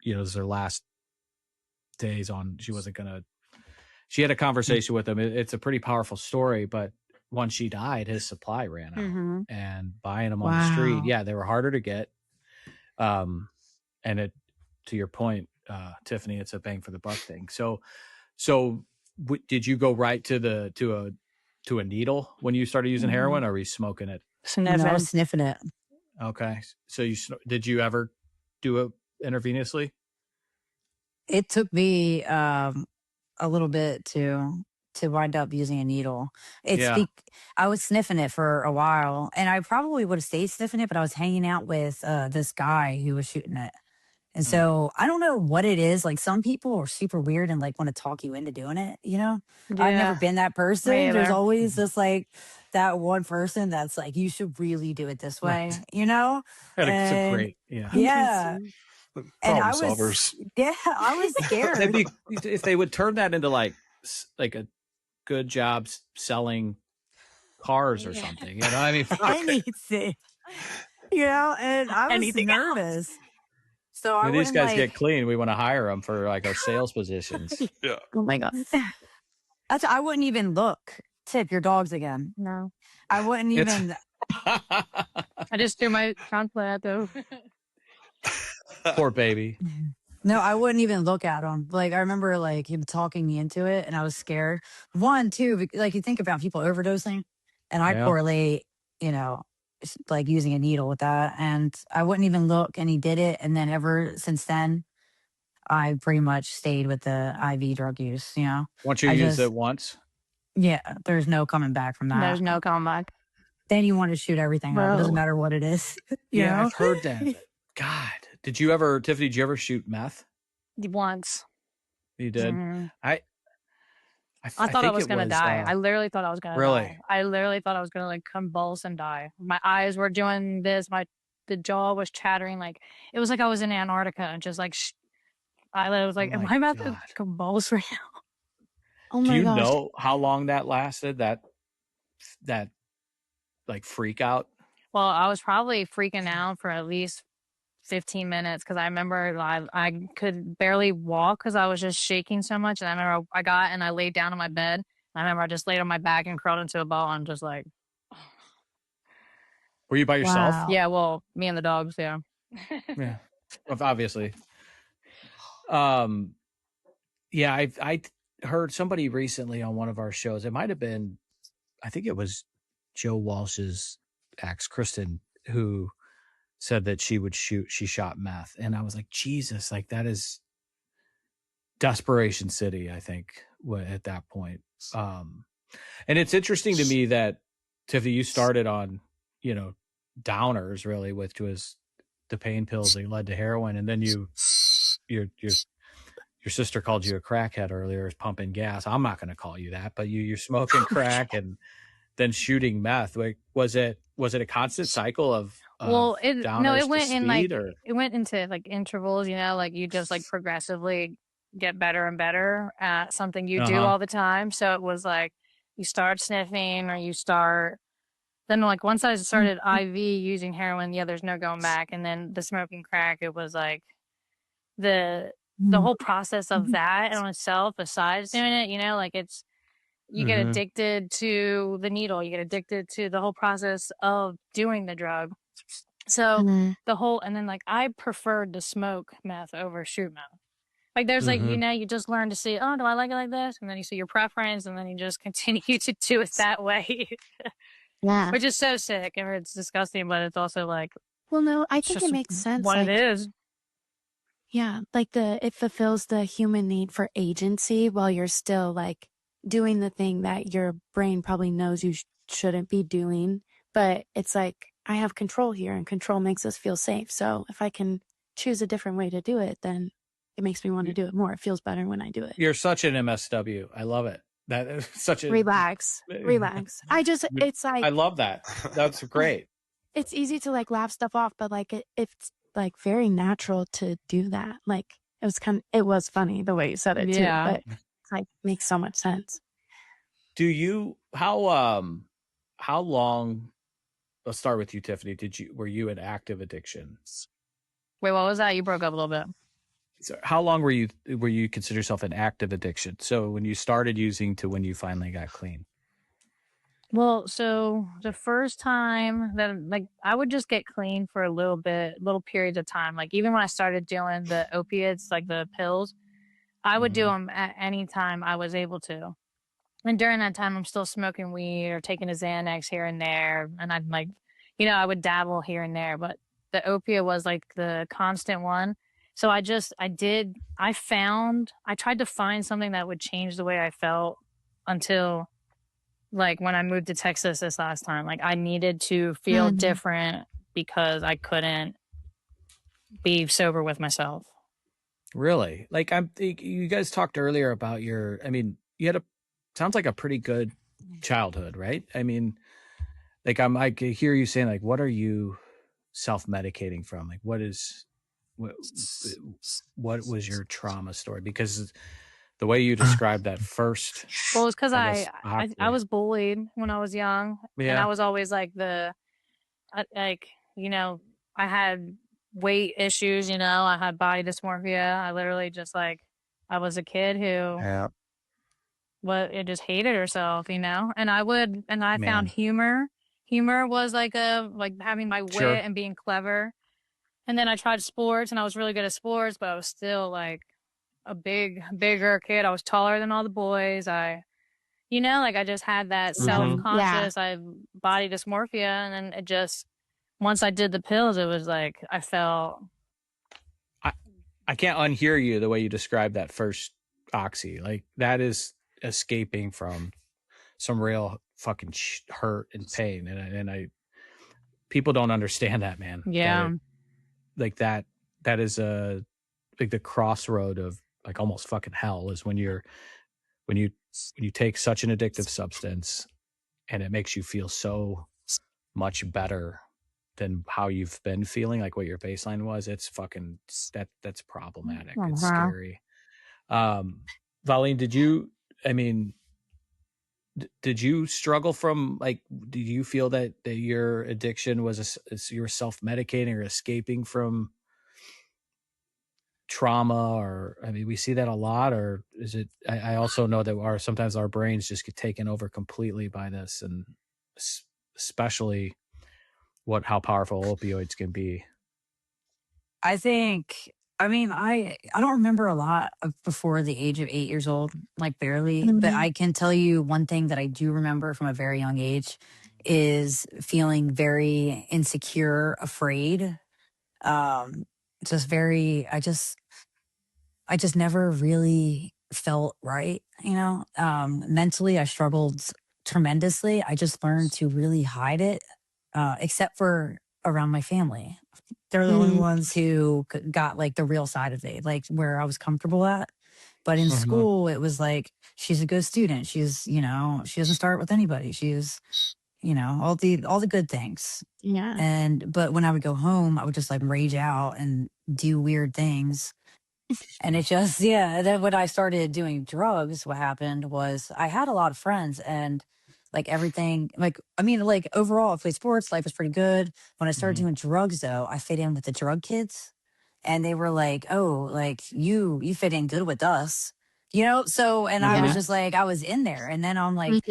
[SPEAKER 1] it was her last days on, she had a conversation with him. It's a pretty powerful story, but once she died, his supply ran out and buying them on the street. Yeah. They were harder to get. And to your point, Tiffany, it's a bang for the buck thing. So did you go right to a needle when you started using heroin, or were you smoking it?
[SPEAKER 5] No, I was sniffing it.
[SPEAKER 1] Okay. So did you ever do it intravenously?
[SPEAKER 5] It took me a little bit to wind up using a needle. I was sniffing it for a while, and I probably would have stayed sniffing it, but I was hanging out with this guy who was shooting it. And so I don't know what it is. Like some people are super weird and like want to talk you into doing it, I've never been that person. There's always just like that one person that's like, you should really do it this way,
[SPEAKER 1] It's a great,
[SPEAKER 5] yeah. And I was scared.
[SPEAKER 1] If they would turn that into like a good job selling cars or something, I mean,
[SPEAKER 5] anything, and I was nervous. So
[SPEAKER 1] these guys get clean. We want to hire them for like our sales positions.
[SPEAKER 3] Yeah.
[SPEAKER 6] Oh my God.
[SPEAKER 5] I wouldn't even look. Tip your dogs again.
[SPEAKER 4] No.
[SPEAKER 5] I wouldn't even.
[SPEAKER 4] I just do my transplant though.
[SPEAKER 1] Poor baby.
[SPEAKER 5] No, I wouldn't even look at him. Like I remember like him talking me into it and I was scared. One, two, like you think about people overdosing and I correlate, like using a needle with that, and I wouldn't even look, and he did it, and then ever since then I pretty much stayed with the IV drug use.
[SPEAKER 1] Once you use it once,
[SPEAKER 5] there's no coming back from that.
[SPEAKER 4] There's no coming back.
[SPEAKER 5] Then you want to shoot everything up. It doesn't matter what it is.
[SPEAKER 1] I've heard that. God, Tiffany, did you ever shoot meth?
[SPEAKER 4] Once.
[SPEAKER 1] You did.
[SPEAKER 4] I thought I was going to die. I literally thought I was going to die. I literally thought I was going to like convulse and die. My eyes were doing this. The jaw was chattering. Like, it was like I was in Antarctica and just like, I was like, am I about to convulse right now?
[SPEAKER 6] Oh my gosh.
[SPEAKER 1] Do you know how long that lasted? That like freak out?
[SPEAKER 4] Well, I was probably freaking out for at least 15 minutes because I remember I could barely walk because I was just shaking so much. And I remember I got and I laid down on my bed. I remember I just laid on my back and curled into a ball and just like.
[SPEAKER 1] Were you by yourself?
[SPEAKER 5] Wow.
[SPEAKER 4] Yeah, well, me and the dogs, yeah.
[SPEAKER 1] Yeah, obviously. I heard somebody recently on one of our shows. It might have been, I think it was Joe Walsh's ex, Kristen, who said that she shot meth. And I was like, Jesus, like that is desperation city, I think, at that point. And it's interesting to me that, Tiffany, you started on, downers really, which was the pain pills that led to heroin. And then your sister called you a crackhead earlier, is pumping gas. I'm not going to call you that, but you're smoking crack and then shooting meth. Like, was it a constant cycle of downers
[SPEAKER 4] it went
[SPEAKER 1] to
[SPEAKER 4] in
[SPEAKER 1] speed,
[SPEAKER 4] like,
[SPEAKER 1] or
[SPEAKER 4] it went into like intervals, like you just like progressively get better and better at something you do all the time. So it was like you start sniffing, or you start, then like once I started IV using heroin, there's no going back. And then the smoking crack, it was like the whole process of that in itself, besides doing it, like it's, you get addicted to the needle, you get addicted to the whole process of doing the drug. So and then like I preferred to smoke meth over shoot meth. Like there's like, you just learn to see, oh, do I like it like this? And then you see your preference, and then you just continue to do it that way.
[SPEAKER 6] Yeah.
[SPEAKER 4] Which is so sick, and it's disgusting, but it's also like,
[SPEAKER 6] well, no, I think it makes sense.
[SPEAKER 4] What
[SPEAKER 6] like,
[SPEAKER 4] it is.
[SPEAKER 6] Yeah. Like it fulfills the human need for agency while you're still like doing the thing that your brain probably knows you shouldn't be doing. But it's like, I have control here, and control makes us feel safe. So if I can choose a different way to do it, then it makes me want to do it more. It feels better when I do it.
[SPEAKER 1] You're such an MSW. I love it. That is such a
[SPEAKER 6] relax. It's like,
[SPEAKER 1] I love that. That's great.
[SPEAKER 6] It's easy to like laugh stuff off, but like it's like very natural to do that. Like it was funny the way you said it too, but it's like makes so much sense.
[SPEAKER 1] How long, let's start with you, Tiffany. Were you in active addiction?
[SPEAKER 4] Wait, what was that? You broke up a little bit.
[SPEAKER 1] So how long were you consider yourself in active addiction? So when you started using to when you finally got clean?
[SPEAKER 4] Well, so the first time that like I would just get clean for little periods of time. Like even when I started doing the opiates, like the pills, I would do them at any time I was able to. And during that time, I'm still smoking weed or taking a Xanax here and there. And I'd like, I would dabble here and there, but the opiate was like the constant one. So I tried to find something that would change the way I felt until like when I moved to Texas this last time. Like I needed to feel different because I couldn't be sober with myself.
[SPEAKER 1] Really? Like you guys talked earlier about you had sounds like a pretty good childhood, right? I mean, like I hear you saying like, what are you self-medicating from? Like what was your trauma story? Because the way you described that first.
[SPEAKER 4] Well, it's because I was bullied when I was young, and I was always like I had weight issues. I had body dysmorphia. I literally just like I was a kid who it just hated herself, and I found humor. Humor was like having my wit and being clever. And then I tried sports, and I was really good at sports, but I was still like a bigger kid. I was taller than all the boys. I just had that self-conscious, I body dysmorphia. And then it just, once I did the pills, it was like, I felt.
[SPEAKER 1] I can't unhear you the way you described that first oxy. Like that is escaping from some real fucking hurt and pain. And people don't understand that, man.
[SPEAKER 4] Yeah.
[SPEAKER 1] Like that is like the crossroad of like almost fucking hell is when you take such an addictive substance and it makes you feel so much better than how you've been feeling, like what your baseline was. It's fucking that's problematic. It's scary. Valeen, did you struggle from like, did you feel that your addiction was you were self-medicating or escaping from trauma? Or we see that a lot, or is it, I also know that sometimes our brains just get taken over completely by this, and especially how powerful opioids can be.
[SPEAKER 5] I think, I don't remember a lot of before the age of 8 years old, like barely, but I can tell you one thing that I do remember from a very young age is feeling very insecure, afraid. I just never really felt right. Mentally, I struggled tremendously. I just learned to really hide it, except for around my family. They're the only ones who got like the real side of it, like where I was comfortable at. But in school, it was like, she's a good student. She's, she doesn't start with anybody. She's, all the good things.
[SPEAKER 6] Yeah.
[SPEAKER 5] But when I would go home, I would just like rage out and do weird things. And it just, yeah. Then when I started doing drugs, what happened was I had a lot of friends and like everything, like, I mean, like overall, I played sports, life was pretty good. When I started doing drugs though, I fit in with the drug kids and they were like, oh, like you fit in good with us, So, and I was just like, I was in there. And then I'm like,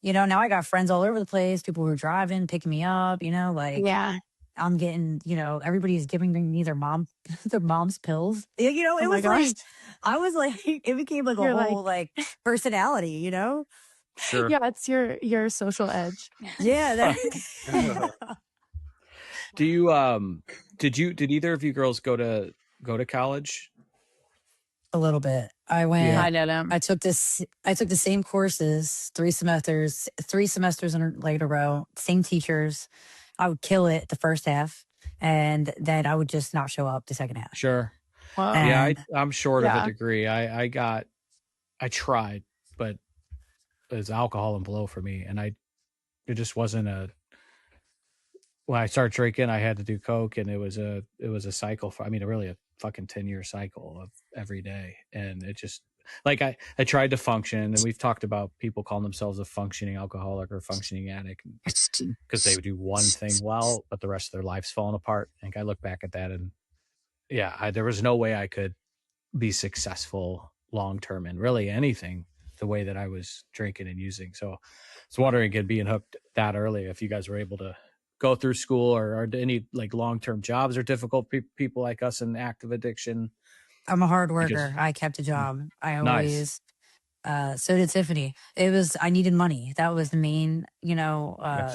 [SPEAKER 5] now I got friends all over the place, people who are driving, picking me up, like,
[SPEAKER 6] Yeah.
[SPEAKER 5] I'm getting, everybody's giving me their mom's pills. It
[SPEAKER 6] Oh my
[SPEAKER 5] was
[SPEAKER 6] gosh.
[SPEAKER 5] like, I was like, it became like
[SPEAKER 6] You're
[SPEAKER 5] a whole like personality,
[SPEAKER 1] Sure.
[SPEAKER 6] Yeah, it's your social edge.
[SPEAKER 5] Yeah.
[SPEAKER 1] Do you did either of you girls go to college?
[SPEAKER 5] A little bit. I went.
[SPEAKER 4] I didn't.
[SPEAKER 5] I took the same courses, 3 semesters in like a row, same teachers. I would kill it the first half, and then I would just not show up the second half.
[SPEAKER 1] Sure.
[SPEAKER 4] Wow.
[SPEAKER 1] Yeah, I'm short of a degree. I tried, but it was alcohol and blow for me, and it just wasn't a. When I started drinking, I had to do coke, and it was a cycle for. I mean, really a fucking 10-year cycle of every day, and it just like I tried to function, and we've talked about people calling themselves a functioning alcoholic or functioning addict because they would do one thing well, but the rest of their life's falling apart. I think I look back at that, and yeah, there was no way I could be successful long term in really anything the way that I was drinking and using. So I was wondering, again, being hooked that early, if you guys were able to go through school or any like long-term jobs are difficult people like us in active addiction.
[SPEAKER 5] I'm a hard worker. I kept a job. I always,
[SPEAKER 1] Nice.
[SPEAKER 5] So did Tiffany. I needed money. That was the main, yeah.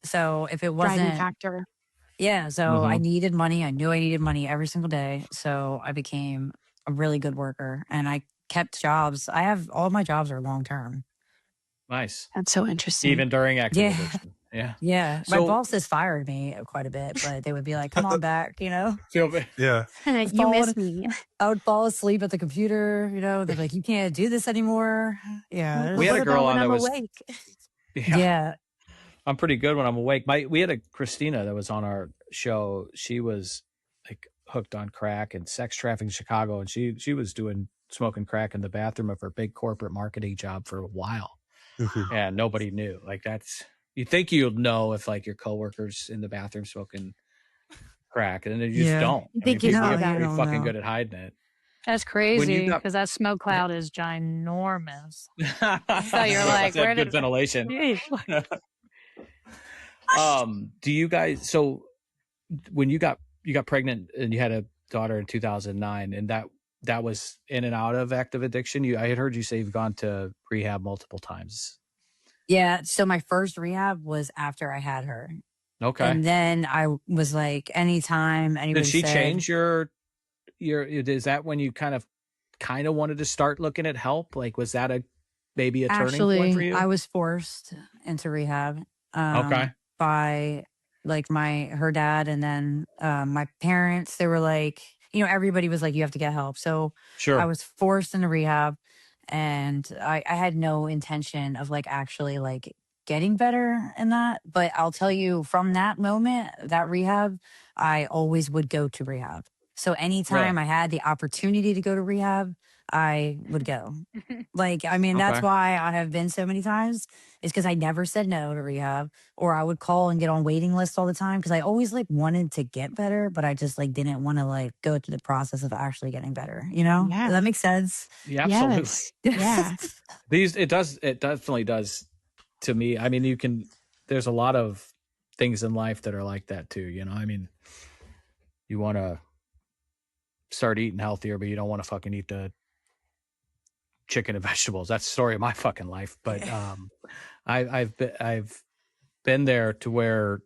[SPEAKER 5] So if it wasn't
[SPEAKER 6] Driving factor.
[SPEAKER 5] Yeah. So I needed money. I knew I needed money every single day. So I became a really good worker and I kept jobs. All my jobs are long term.
[SPEAKER 1] Nice.
[SPEAKER 6] That's so interesting.
[SPEAKER 1] Even during active addiction. Yeah.
[SPEAKER 5] Yeah.
[SPEAKER 1] So,
[SPEAKER 5] my bosses fired me quite a bit, but they would be like, come on back,
[SPEAKER 1] Feel bad.
[SPEAKER 3] Yeah.
[SPEAKER 6] You miss me.
[SPEAKER 5] I would fall asleep at the computer, they're like, you can't do this anymore. Yeah.
[SPEAKER 1] We had a girl on that was
[SPEAKER 6] awake.
[SPEAKER 5] Yeah.
[SPEAKER 1] I'm pretty good when I'm awake. We had a Christina that was on our show. She was like hooked on crack and sex trafficking in Chicago. And she was smoking crack in the bathroom of her big corporate marketing job for a while. And nobody knew. Like you think you'll know if like your coworkers in the bathroom smoking crack, and then you just don't.
[SPEAKER 6] You think you know that.
[SPEAKER 1] You're fucking good at hiding it.
[SPEAKER 4] That's crazy because that smoke cloud is ginormous. So you're like, where did
[SPEAKER 1] good ventilation? Do you guys? So when you got pregnant and you had a daughter in 2009, and that was in and out of active addiction. I had heard you say you've gone to rehab multiple times.
[SPEAKER 5] Yeah. So my first rehab was after I had her.
[SPEAKER 1] Okay.
[SPEAKER 5] And then I was like, anytime anybody
[SPEAKER 1] did she change your? Is that when you kind of wanted to start looking at help? Like, was that maybe a turning point for you?
[SPEAKER 5] I was forced into rehab.
[SPEAKER 1] Okay.
[SPEAKER 5] By like her dad, and then my parents. They were like, everybody was like, you have to get help. So
[SPEAKER 1] sure.
[SPEAKER 5] I was forced into rehab, and I had no intention of like actually like getting better in that. But I'll tell you, from that moment, that rehab, I always would go to rehab. So anytime I had the opportunity to go to rehab, I would go. Like, I mean, that's why I have been so many times, is because I never said no to rehab, or I would call and get on waiting lists all the time because I always like wanted to get better, but I just like didn't want to like go through the process of actually getting better.
[SPEAKER 6] Yeah.
[SPEAKER 5] Does that make sense?
[SPEAKER 1] Yeah, absolutely.
[SPEAKER 6] Yes.
[SPEAKER 1] Yeah. It definitely does to me. I mean, there's a lot of things in life that are like that too. I mean, you want to start eating healthier, but you don't want to fucking eat the chicken and vegetables. That's the story of my fucking life. But I've been there to where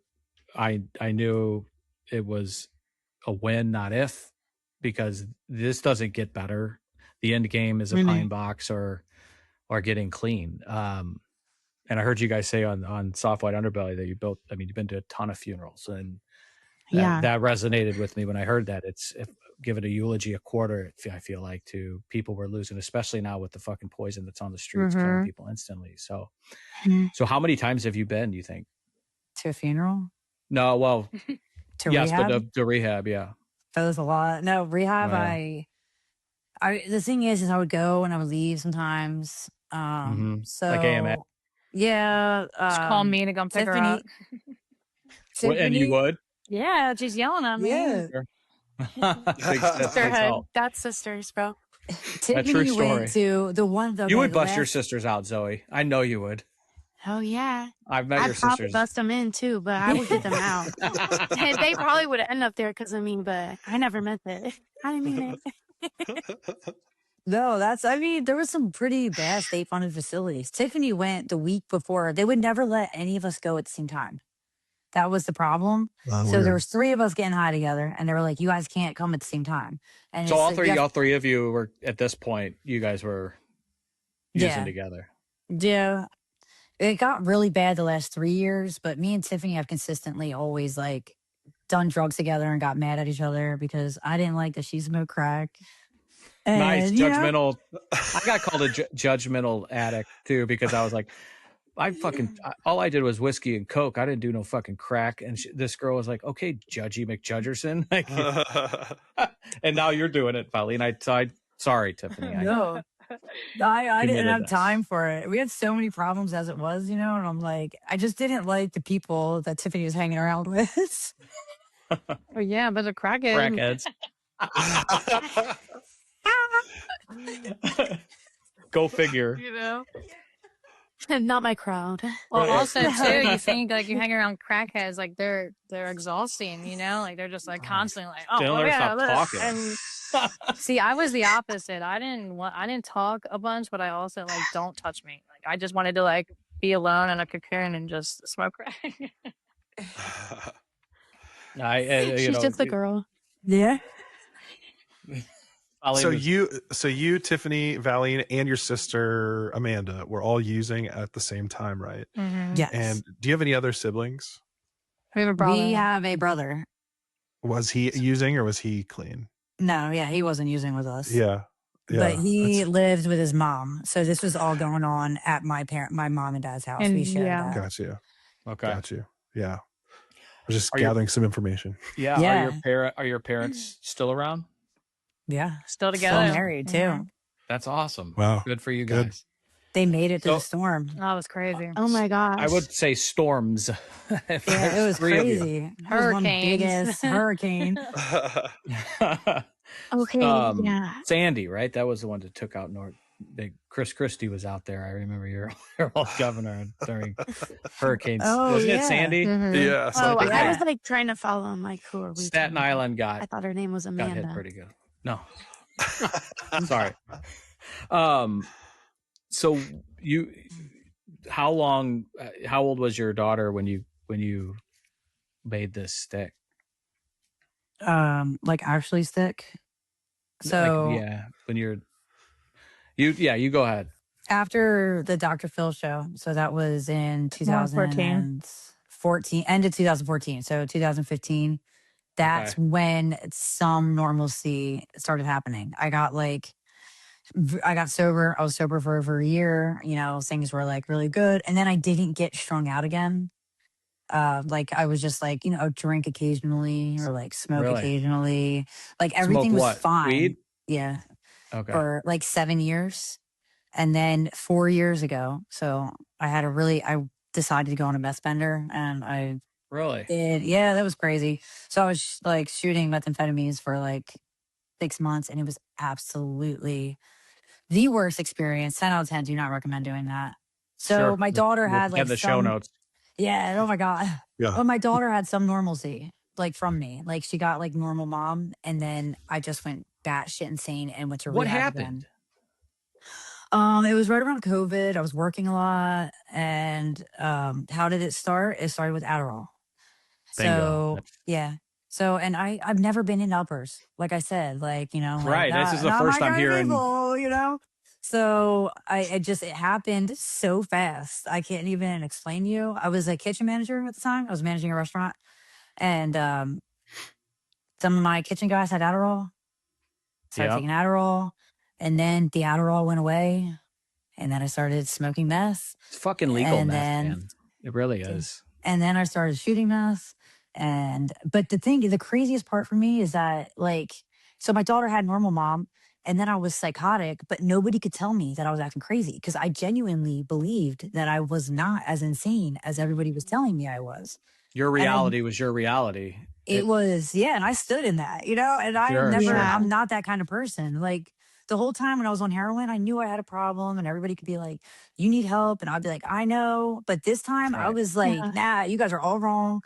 [SPEAKER 1] I knew it was a when, not if, because this doesn't get better. the end game is a pine box or getting clean. And I heard you guys say on Soft White Underbelly that you've been to a ton of funerals, and that resonated with me when I heard that. It's given a eulogy a quarter, I feel like, to people we're losing, especially now with the fucking poison that's on the streets killing people instantly. So how many times have you been, you think?
[SPEAKER 5] To a funeral?
[SPEAKER 1] No, well,
[SPEAKER 5] to
[SPEAKER 1] yes,
[SPEAKER 5] rehab?
[SPEAKER 1] but the rehab, yeah.
[SPEAKER 5] That was a lot. No, rehab,
[SPEAKER 1] Wow.
[SPEAKER 5] I the thing is I would go and I would leave sometimes. So
[SPEAKER 1] like AMA.
[SPEAKER 5] Yeah.
[SPEAKER 4] Just call me to come pick her up.
[SPEAKER 1] And you would?
[SPEAKER 4] Yeah, she's yelling at me.
[SPEAKER 5] Yeah.
[SPEAKER 6] Sisterhood. That's sisters, bro.
[SPEAKER 5] Tiffany went to the one.
[SPEAKER 1] You would bust your sisters out, Zoe. I know you would.
[SPEAKER 6] Oh yeah.
[SPEAKER 1] I've met your
[SPEAKER 6] I'd probably
[SPEAKER 1] sisters.
[SPEAKER 6] bust them in too, but I would get them out. And they probably would end up there because of me, but I never meant that. I didn't mean it.
[SPEAKER 5] No, there was some pretty bad state-funded facilities. Tiffany went the week before. They would never let any of us go at the same time. That was the problem. So there was 3 of us getting high together, and they were like, "You guys can't come at the same time." And
[SPEAKER 1] so all three of you were at this point. You guys were using together.
[SPEAKER 5] Yeah, it got really bad the last 3 years, but me and Tiffany have consistently always like done drugs together and got mad at each other because I didn't like that she smoked crack. And,
[SPEAKER 1] nice judgmental. I got called a judgmental addict too because I was like, all I did was whiskey and Coke. I didn't do no fucking crack. And this girl was like, okay, Judgy McJudgerson. Like, and now you're doing it, Valeen. Sorry, Tiffany.
[SPEAKER 5] No, I didn't have time for it. We had so many problems as it was, and I'm like, I just didn't like the people that Tiffany was hanging around with.
[SPEAKER 4] Oh yeah, but the crackheads.
[SPEAKER 1] Go figure.
[SPEAKER 6] Not my crowd.
[SPEAKER 4] Well, also too, you think like you hang around crackheads, like they're exhausting, like they're just like constantly like, oh yeah,
[SPEAKER 1] stop talking.
[SPEAKER 4] See, I was the opposite. I didn't talk a bunch, but I also like don't touch me. Like I just wanted to like be alone in a cocoon and just smoke crack.
[SPEAKER 6] She's just a girl.
[SPEAKER 5] Yeah.
[SPEAKER 3] So you, Tiffany, Valeen, and your sister Amanda were all using at the same time, right?
[SPEAKER 4] Mm-hmm.
[SPEAKER 5] Yes.
[SPEAKER 3] And do you have any other siblings?
[SPEAKER 4] We have a brother.
[SPEAKER 5] We have a brother.
[SPEAKER 3] Was he using or was he clean?
[SPEAKER 5] No, yeah, he wasn't using with us.
[SPEAKER 3] Yeah.
[SPEAKER 5] But he lived with his mom. So this was all going on at my mom and dad's house.
[SPEAKER 4] And
[SPEAKER 5] we shared that.
[SPEAKER 3] Got you.
[SPEAKER 1] Okay.
[SPEAKER 3] Got you. Yeah. I was just gathering some information.
[SPEAKER 1] Yeah. Are your parents still around?
[SPEAKER 5] Yeah.
[SPEAKER 4] Still together.
[SPEAKER 5] Still married too.
[SPEAKER 1] That's awesome.
[SPEAKER 3] Wow.
[SPEAKER 1] Good for you guys.
[SPEAKER 5] They made it to the storm.
[SPEAKER 4] That was crazy.
[SPEAKER 6] Oh my gosh.
[SPEAKER 1] I would say storms.
[SPEAKER 5] Yeah, it was crazy.
[SPEAKER 4] Hurricanes.
[SPEAKER 5] Hurricane.
[SPEAKER 6] Okay. Yeah.
[SPEAKER 1] Sandy, right? That was the one that took out Chris Christie was out there. I remember your old governor during hurricanes. Wasn't it Sandy?
[SPEAKER 4] Mm-hmm.
[SPEAKER 3] Yeah.
[SPEAKER 6] Oh, I was like trying to follow him. Like, who are we?
[SPEAKER 1] Staten Island
[SPEAKER 6] I thought her name was
[SPEAKER 1] got
[SPEAKER 6] Amanda.
[SPEAKER 1] hit pretty good. No. Sorry. So how old was your daughter when you made this stick?
[SPEAKER 5] Like actually stick. So
[SPEAKER 1] when you go ahead.
[SPEAKER 5] After the Dr. Phil show, so that was in 2014, end of 2014. So 2015, that's when some normalcy started happening. I got sober. I was sober for over a year. Things were like really good. And then I didn't get strung out again. Like I was just like, drink occasionally or like smoke occasionally. Like everything was fine.
[SPEAKER 1] Weed?
[SPEAKER 5] Yeah.
[SPEAKER 1] Okay.
[SPEAKER 5] For like 7 years. And then 4 years ago, so I decided to go on a meth bender, and I did. Yeah, that was crazy. So I was like shooting methamphetamines for like 6 months, and it was absolutely the worst experience. 10 out of 10, do not recommend doing that. So my daughter had like
[SPEAKER 1] the show notes.
[SPEAKER 5] Yeah. Oh my God.
[SPEAKER 3] Yeah.
[SPEAKER 5] But my daughter had some normalcy, like from me. Like she got like normal mom, and then I just went batshit insane and went to rehab.
[SPEAKER 1] What happened?
[SPEAKER 5] Again. It was right around COVID. I was working a lot, and how did it start? It started with Adderall.
[SPEAKER 1] Bingo.
[SPEAKER 5] So yeah. So and I've never been in uppers, like I said, like
[SPEAKER 1] right. This is the first I'm hearing.
[SPEAKER 5] people, So it happened so fast. I can't even explain to you. I was a kitchen manager at the time. I was managing a restaurant, and some of my kitchen guys had Adderall. Started taking Adderall, and then the Adderall went away, and then I started smoking meth.
[SPEAKER 1] It's fucking legal meth, man. It really is.
[SPEAKER 5] And then I started shooting meth. But the craziest part for me is that, so my daughter had normal mom, and then I was psychotic, but nobody could tell me that I was acting crazy because I genuinely believed that I was not as insane as everybody was telling me I was.
[SPEAKER 1] Your reality was your reality.
[SPEAKER 5] It was, and I stood in that, and I'm not that kind of person. Like, the whole time when I was on heroin, I knew I had a problem, and everybody could be like, you need help. And I'd be like, I know. But this time I was like, nah, you guys are all wrong.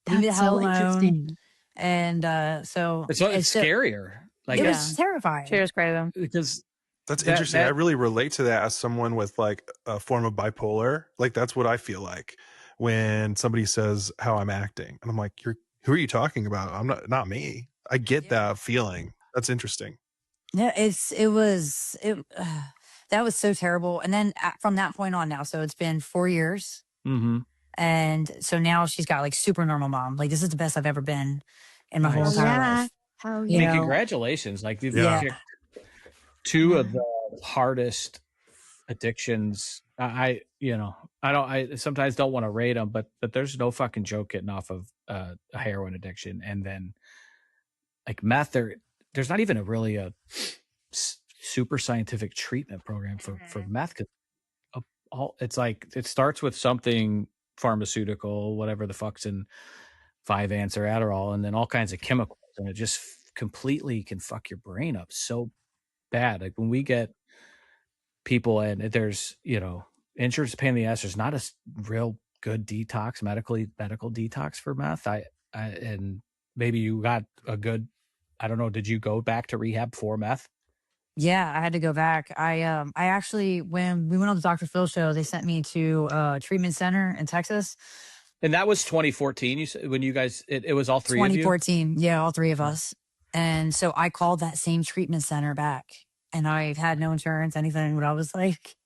[SPEAKER 5] Leave me the hell alone. Interesting. And so
[SPEAKER 1] it's scarier. Like,
[SPEAKER 5] it was terrifying.
[SPEAKER 4] Cheers, Craven.
[SPEAKER 1] Because
[SPEAKER 3] that's interesting. I really relate to that as someone with like a form of bipolar. Like, that's what I feel like when somebody says how I'm acting. And I'm like, who are you talking about? I'm not me. I get that feeling. That's interesting.
[SPEAKER 5] Yeah, that was so terrible. And then from that point on now, so it's been 4 years.
[SPEAKER 1] Mm-hmm.
[SPEAKER 5] And so now she's got like super normal mom. Like, this is the best I've ever been in my whole entire life.
[SPEAKER 1] I mean, congratulations. Like, you've kicked two of the hardest addictions. I sometimes don't want to rate them, but there's no fucking joke getting off of a heroin addiction. And then like meth, there's not even a super scientific treatment program for meth. It's like, it starts with something pharmaceutical, whatever the fuck's in 5-Ants or Adderall, and then all kinds of chemicals, and it just completely can fuck your brain up so bad. Like, when we get people and there's, insurance pain in the ass, there's not a real good detox, medical detox for meth. And maybe you got a good, I don't know, did you go back to rehab for meth?
[SPEAKER 5] Yeah, I had to go back. I actually, when we went on the Dr. Phil show, they sent me to a treatment center in Texas.
[SPEAKER 1] And that was 2014. You said when you guys, it was all three of you?
[SPEAKER 5] 2014. Yeah, all three of us. And so I called that same treatment center back, and I had no insurance, anything. But I was like,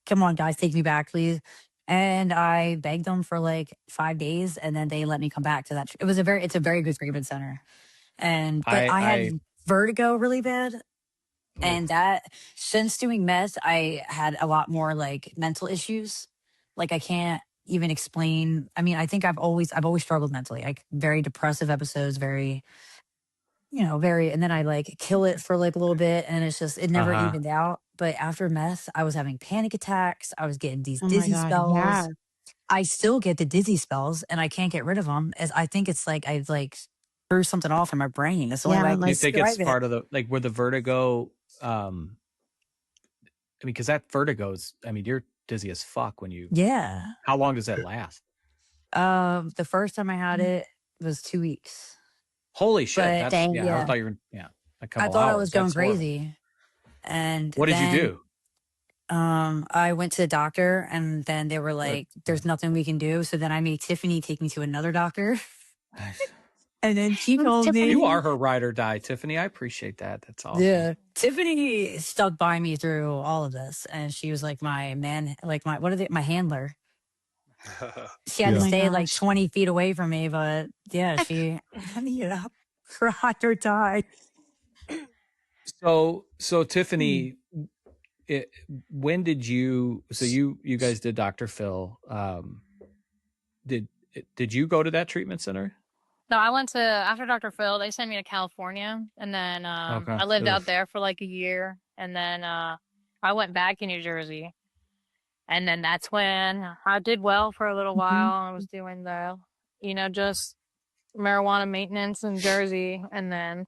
[SPEAKER 5] come on, guys, take me back, please. And I begged them for like 5 days, and then they let me come back to that. It's a very good treatment center. But I had vertigo really bad. And that, since doing meth, I had a lot more like mental issues. Like, I can't even explain. I mean, I think I've always struggled mentally. Like, very depressive episodes, very, and then I like kill it for like a little bit, and it never evened out. But after meth, I was having panic attacks. I was getting these dizzy spells. Yeah. I still get the dizzy spells, and I can't get rid of them. As I think it's like I've like threw something off in my brain. That's the only way I can
[SPEAKER 1] describe it. You think it's part of the, like, where the vertigo, I mean, because that vertigo is, I mean, you're dizzy as fuck when you.
[SPEAKER 5] Yeah.
[SPEAKER 1] How long does that last?
[SPEAKER 5] The first time I had it was 2 weeks.
[SPEAKER 1] Holy shit!
[SPEAKER 5] I thought you were. I thought I was going crazy. And
[SPEAKER 1] what did you do?
[SPEAKER 5] I went to the doctor, and then they were like, "There's nothing we can do." So then I made Tiffany take me to another doctor. And then she told me,
[SPEAKER 1] "You are her ride or die, Tiffany." I appreciate that. That's awesome.
[SPEAKER 5] Yeah, Tiffany stuck by me through all of this, and she was like my man, like my handler. She had to stay like 20 feet away from me, but yeah, she ended up ride or die.
[SPEAKER 1] So Tiffany, when did you? So you guys did Dr. Phil. Did you go to that treatment center?
[SPEAKER 4] No, I went to, after Dr. Phil, they sent me to California, and then I lived out there for like a year, and then I went back in New Jersey, and then that's when I did well for a little while. I was doing the, just marijuana maintenance in Jersey, and then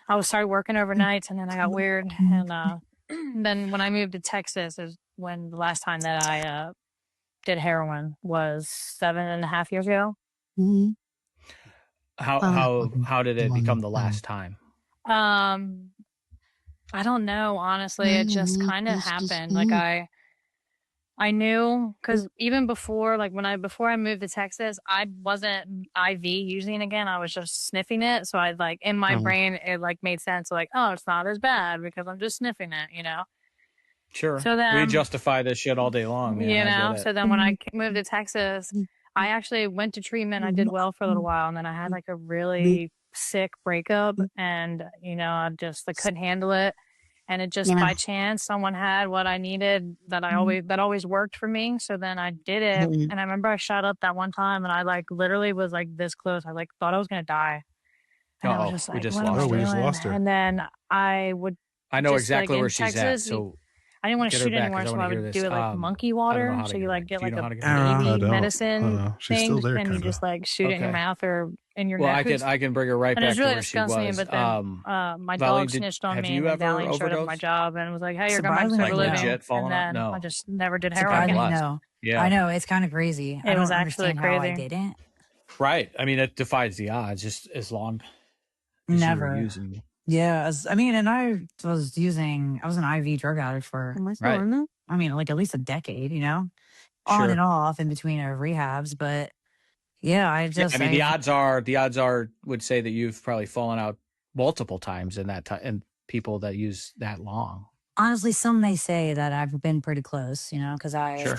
[SPEAKER 4] I started working overnights, and then I got weird, and then when I moved to Texas is when the last time that I did heroin was 7.5 years ago.
[SPEAKER 5] Mm-hmm.
[SPEAKER 1] How did it become the last time?
[SPEAKER 4] I don't know, honestly. It just kind of happened. Like I knew, because even before, like before I moved to Texas, I wasn't IV using again. I was just sniffing it. So I like in my brain, it like made sense. Like, oh, it's not as bad because I'm just sniffing it,
[SPEAKER 1] Sure.
[SPEAKER 4] So then
[SPEAKER 1] we justify this shit all day long, man.
[SPEAKER 4] You know, so then when I moved to
[SPEAKER 6] Mm-hmm.
[SPEAKER 4] Texas, I actually went to treatment. I did well for a little while, and then I had like a really sick breakup, and you know, I just couldn't handle it. And it just by chance someone had what I needed that always worked for me. So then I did it, and I remember I shot up that one time, and I literally was this close. I thought I was gonna die, and I was just
[SPEAKER 1] we just
[SPEAKER 4] what am
[SPEAKER 1] lost
[SPEAKER 4] I
[SPEAKER 1] her.
[SPEAKER 3] We
[SPEAKER 4] doing?
[SPEAKER 3] just lost her.
[SPEAKER 4] And then I would.
[SPEAKER 1] I know
[SPEAKER 4] just,
[SPEAKER 1] exactly
[SPEAKER 4] in
[SPEAKER 1] where she's
[SPEAKER 4] Texas,
[SPEAKER 1] at. So
[SPEAKER 4] I didn't want to
[SPEAKER 1] get her
[SPEAKER 4] shoot
[SPEAKER 1] back,
[SPEAKER 4] anymore,
[SPEAKER 1] 'cause I
[SPEAKER 4] so
[SPEAKER 1] wanna
[SPEAKER 4] I
[SPEAKER 1] hear
[SPEAKER 4] would
[SPEAKER 1] this.
[SPEAKER 4] do it monkey
[SPEAKER 1] I don't know
[SPEAKER 4] water.
[SPEAKER 1] how to
[SPEAKER 4] So
[SPEAKER 1] get
[SPEAKER 4] you
[SPEAKER 1] her.
[SPEAKER 4] get
[SPEAKER 1] Do you know how to get
[SPEAKER 4] a
[SPEAKER 1] her?
[SPEAKER 3] I
[SPEAKER 4] baby
[SPEAKER 3] don't.
[SPEAKER 4] medicine
[SPEAKER 3] She's
[SPEAKER 4] thing,
[SPEAKER 3] still there,
[SPEAKER 4] and you
[SPEAKER 3] kinda.
[SPEAKER 4] just shoot it in your mouth or in your
[SPEAKER 1] Well,
[SPEAKER 4] nose.
[SPEAKER 1] I can bring her right
[SPEAKER 4] And it
[SPEAKER 1] back
[SPEAKER 4] was
[SPEAKER 1] to
[SPEAKER 4] really
[SPEAKER 1] where she
[SPEAKER 4] disgusting.
[SPEAKER 1] was.
[SPEAKER 4] But then my
[SPEAKER 1] Valeen,
[SPEAKER 4] dog snitched on
[SPEAKER 1] have
[SPEAKER 4] me,
[SPEAKER 1] you
[SPEAKER 4] and then
[SPEAKER 1] ever
[SPEAKER 4] Valeen showed up at my
[SPEAKER 1] overdosed?
[SPEAKER 4] job and was like, "Hey, you're going back to sober
[SPEAKER 5] Surprisingly,
[SPEAKER 4] living,"
[SPEAKER 1] legit falling
[SPEAKER 4] and
[SPEAKER 1] out?
[SPEAKER 4] then I
[SPEAKER 1] No.
[SPEAKER 4] just never did heroin
[SPEAKER 1] God
[SPEAKER 4] again.
[SPEAKER 5] Surprisingly,
[SPEAKER 1] bless.
[SPEAKER 5] no.
[SPEAKER 1] Yeah.
[SPEAKER 5] I know, it's kind of crazy. I
[SPEAKER 4] It was
[SPEAKER 5] don't
[SPEAKER 4] actually
[SPEAKER 5] understand how I
[SPEAKER 4] crazy.
[SPEAKER 5] didn't.
[SPEAKER 1] Right. I mean, it defies the odds, just as long as you were
[SPEAKER 5] Never.
[SPEAKER 1] using.
[SPEAKER 5] Yeah, and I was an IV drug addict for,
[SPEAKER 6] Am I still
[SPEAKER 1] Right.
[SPEAKER 6] in it?
[SPEAKER 5] at least a decade, on and
[SPEAKER 1] Sure.
[SPEAKER 5] off in between rehabs. But yeah,
[SPEAKER 1] Yeah, I mean, the odds are would say that you've probably fallen out multiple times in that time, and people that use that long.
[SPEAKER 5] honestly, some may say that I've been pretty close, because
[SPEAKER 1] Sure.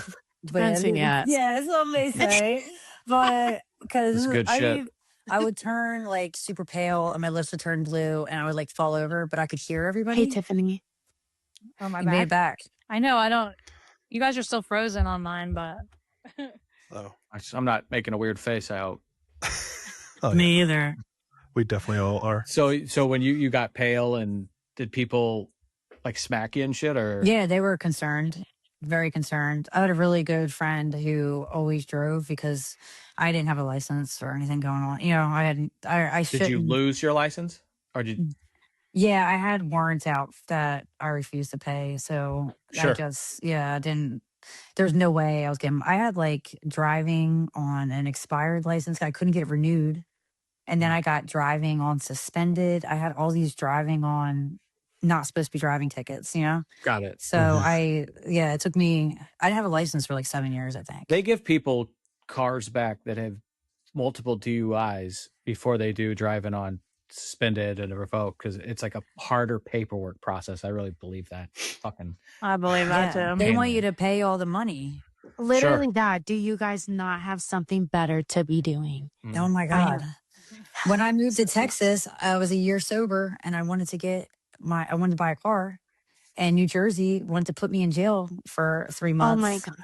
[SPEAKER 6] Fancy yet.
[SPEAKER 5] yeah, some may say, but
[SPEAKER 1] This
[SPEAKER 5] because
[SPEAKER 1] is good shit.
[SPEAKER 5] I would turn super pale and my lips would turn blue and I would fall over, but I could hear everybody.
[SPEAKER 6] Hey, Tiffany.
[SPEAKER 4] Oh, my
[SPEAKER 5] You made it
[SPEAKER 4] back.
[SPEAKER 5] back.
[SPEAKER 4] I know. I don't. You guys are still frozen on mine, but
[SPEAKER 3] Oh,
[SPEAKER 1] I'm not making a weird face out.
[SPEAKER 3] oh,
[SPEAKER 6] Me either.
[SPEAKER 3] we definitely all are.
[SPEAKER 1] So when you got pale, and did people smack you and shit, or?
[SPEAKER 5] Yeah, they were concerned, very concerned. I had a really good friend who always drove because I didn't have a license or anything going on. I
[SPEAKER 1] Did you
[SPEAKER 5] shouldn't.
[SPEAKER 1] lose your license, or did?
[SPEAKER 5] Yeah, I had warrants out that I refused to pay. So
[SPEAKER 1] Sure.
[SPEAKER 5] I didn't, there's no way I was getting, I had driving on an expired license. I couldn't get it renewed. And then I got driving on suspended. I had all these driving on not supposed to be driving tickets,
[SPEAKER 1] Got it.
[SPEAKER 5] So it took me, I didn't have a license for 7 years, I think.
[SPEAKER 1] They give people cars back that have multiple DUIs before they do driving on suspended and revoked, because it's a harder paperwork process. I really believe that. Fucking.
[SPEAKER 4] I believe that too.
[SPEAKER 5] They want you to pay all the money.
[SPEAKER 6] Literally that. Do you guys not have something better to be doing?
[SPEAKER 5] Oh my God. When I moved to Texas, I was a year sober and I wanted to buy a car, and New Jersey wanted to put me in jail for 3 months.
[SPEAKER 6] Oh my God.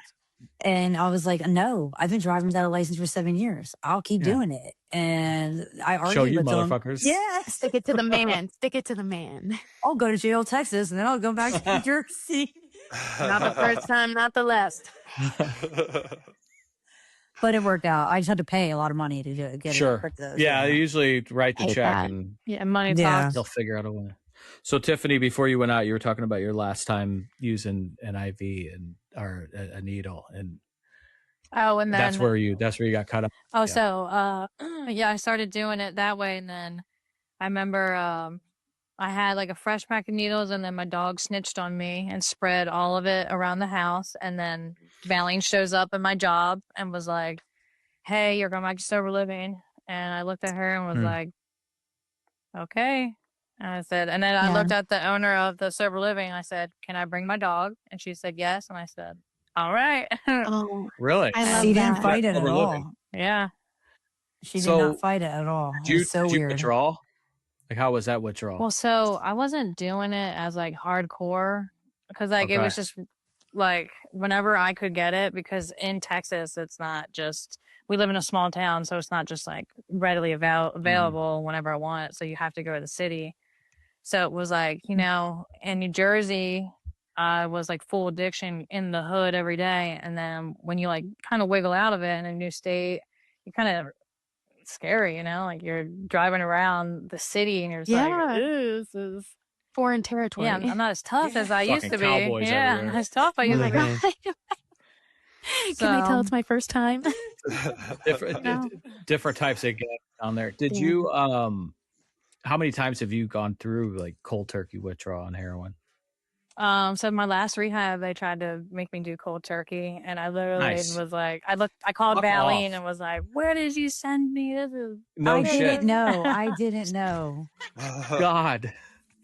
[SPEAKER 5] And I was like, no, I've been driving without a license for 7 years. I'll keep doing it. And I argued
[SPEAKER 1] Show you
[SPEAKER 5] with them.
[SPEAKER 1] motherfuckers.
[SPEAKER 5] Yeah.
[SPEAKER 6] Stick it to the man. Stick it to the man.
[SPEAKER 5] I'll go to jail, Texas, and then I'll go back to New Jersey.
[SPEAKER 6] Not the first time, not the last.
[SPEAKER 5] But it worked out. I just had to pay a lot of money to get
[SPEAKER 1] Sure.
[SPEAKER 5] it.
[SPEAKER 1] Yeah, they usually write the
[SPEAKER 6] Hate
[SPEAKER 1] check
[SPEAKER 6] that.
[SPEAKER 1] and
[SPEAKER 4] Yeah, money
[SPEAKER 5] Yeah.
[SPEAKER 4] talks.
[SPEAKER 1] they'll figure out a way. So Tiffany, before you went out, you were talking about your last time using an IV or a needle, and
[SPEAKER 4] Oh, and then
[SPEAKER 1] that's where you got cut up.
[SPEAKER 4] Oh,
[SPEAKER 1] Yeah.
[SPEAKER 4] so I started doing it that way, and then I remember I had a fresh pack of needles, and then my dog snitched on me and spread all of it around the house. And then Valeen shows up at my job and was like, "Hey, you're going back to sober living." And I looked at her and was like, "Okay." And I said, and then I looked at the owner of the sober living. And I said, "Can I bring my dog?" And she said yes. And I said, "All right."
[SPEAKER 6] Oh,
[SPEAKER 1] Really?
[SPEAKER 6] I love
[SPEAKER 5] She
[SPEAKER 6] that.
[SPEAKER 5] didn't fight it at
[SPEAKER 1] Sober
[SPEAKER 5] all.
[SPEAKER 1] living.
[SPEAKER 4] Yeah.
[SPEAKER 5] She did
[SPEAKER 1] So,
[SPEAKER 5] not fight it at all.
[SPEAKER 1] Did
[SPEAKER 5] It
[SPEAKER 1] you,
[SPEAKER 5] was so
[SPEAKER 1] did you
[SPEAKER 5] weird.
[SPEAKER 1] withdraw? How was that withdrawal?
[SPEAKER 4] Well, so I wasn't doing it as hardcore, because it
[SPEAKER 1] Okay.
[SPEAKER 4] was just whenever I could get it, because in Texas it's not just, we live in a small town, so it's not just readily available whenever I want it, so you have to go to the city. So it was in New Jersey I was full addiction in the hood every day, and then when you kind of wiggle out of it in a new state, you kind of scary, you're driving around the city and you're just this is
[SPEAKER 6] foreign territory.
[SPEAKER 4] yeah, I'm not as tough as I used to
[SPEAKER 1] Fucking
[SPEAKER 4] be.
[SPEAKER 1] cowboys
[SPEAKER 4] Yeah,
[SPEAKER 1] everywhere.
[SPEAKER 4] as tough I
[SPEAKER 6] Oh
[SPEAKER 4] used
[SPEAKER 6] my
[SPEAKER 4] to be.
[SPEAKER 6] God. Can I tell it's my first time?
[SPEAKER 1] different types of gangs down there. Did
[SPEAKER 6] Yeah.
[SPEAKER 1] you how many times have you gone through cold turkey withdrawal on heroin?
[SPEAKER 4] So my last rehab, they tried to make me do cold turkey, and I literally
[SPEAKER 1] Nice.
[SPEAKER 4] was I called
[SPEAKER 1] Fuck
[SPEAKER 4] Valeen
[SPEAKER 1] off.
[SPEAKER 4] and was like, "Where did you send me? This is
[SPEAKER 1] No
[SPEAKER 5] I
[SPEAKER 1] shit.
[SPEAKER 5] didn't know. I didn't know.
[SPEAKER 1] God.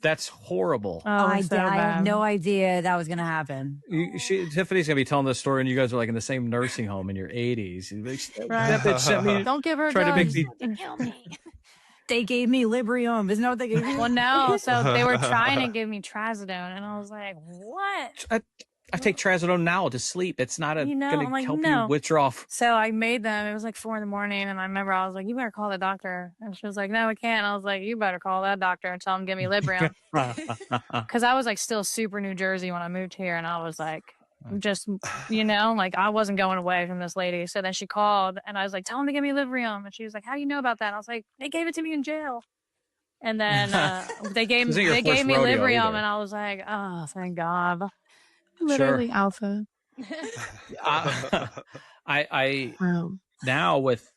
[SPEAKER 1] That's horrible.
[SPEAKER 4] Oh,
[SPEAKER 5] I
[SPEAKER 4] so
[SPEAKER 5] I had
[SPEAKER 4] bad.
[SPEAKER 5] no idea that was gonna happen.
[SPEAKER 1] Tiffany's gonna be telling this story, and you guys are like in the same nursing home in your 80s.
[SPEAKER 4] Right.
[SPEAKER 1] That bitch sent me.
[SPEAKER 4] Don't give her
[SPEAKER 1] Try to make
[SPEAKER 4] drugs.
[SPEAKER 1] me.
[SPEAKER 5] Kill me. They gave me Librium. Isn't that what they gave me?
[SPEAKER 4] Well, no. So they were trying to give me trazodone, and I was like, "What?"
[SPEAKER 1] I take trazodone now to sleep. It's not
[SPEAKER 4] You know,
[SPEAKER 1] going
[SPEAKER 4] I'm
[SPEAKER 1] to
[SPEAKER 4] like,
[SPEAKER 1] help
[SPEAKER 4] no.
[SPEAKER 1] you withdraw.
[SPEAKER 4] So I made them. It was like 4 a.m, and I remember I was like, "You better call the doctor." And she was like, "No, we can't." I was like, "You better call that doctor and tell him to give me Librium," because I was like still super New Jersey when I moved here, and I was like, just like I wasn't going away from this lady. So then she called, and I was like, "Tell him to give me Librium," and she was like, "How do you know about that?" And I was like, "They gave it to me in jail." And then they gave me Librium, and I was like, "Oh, thank God."
[SPEAKER 6] Literally alpha.
[SPEAKER 1] I
[SPEAKER 6] Wow.
[SPEAKER 1] now with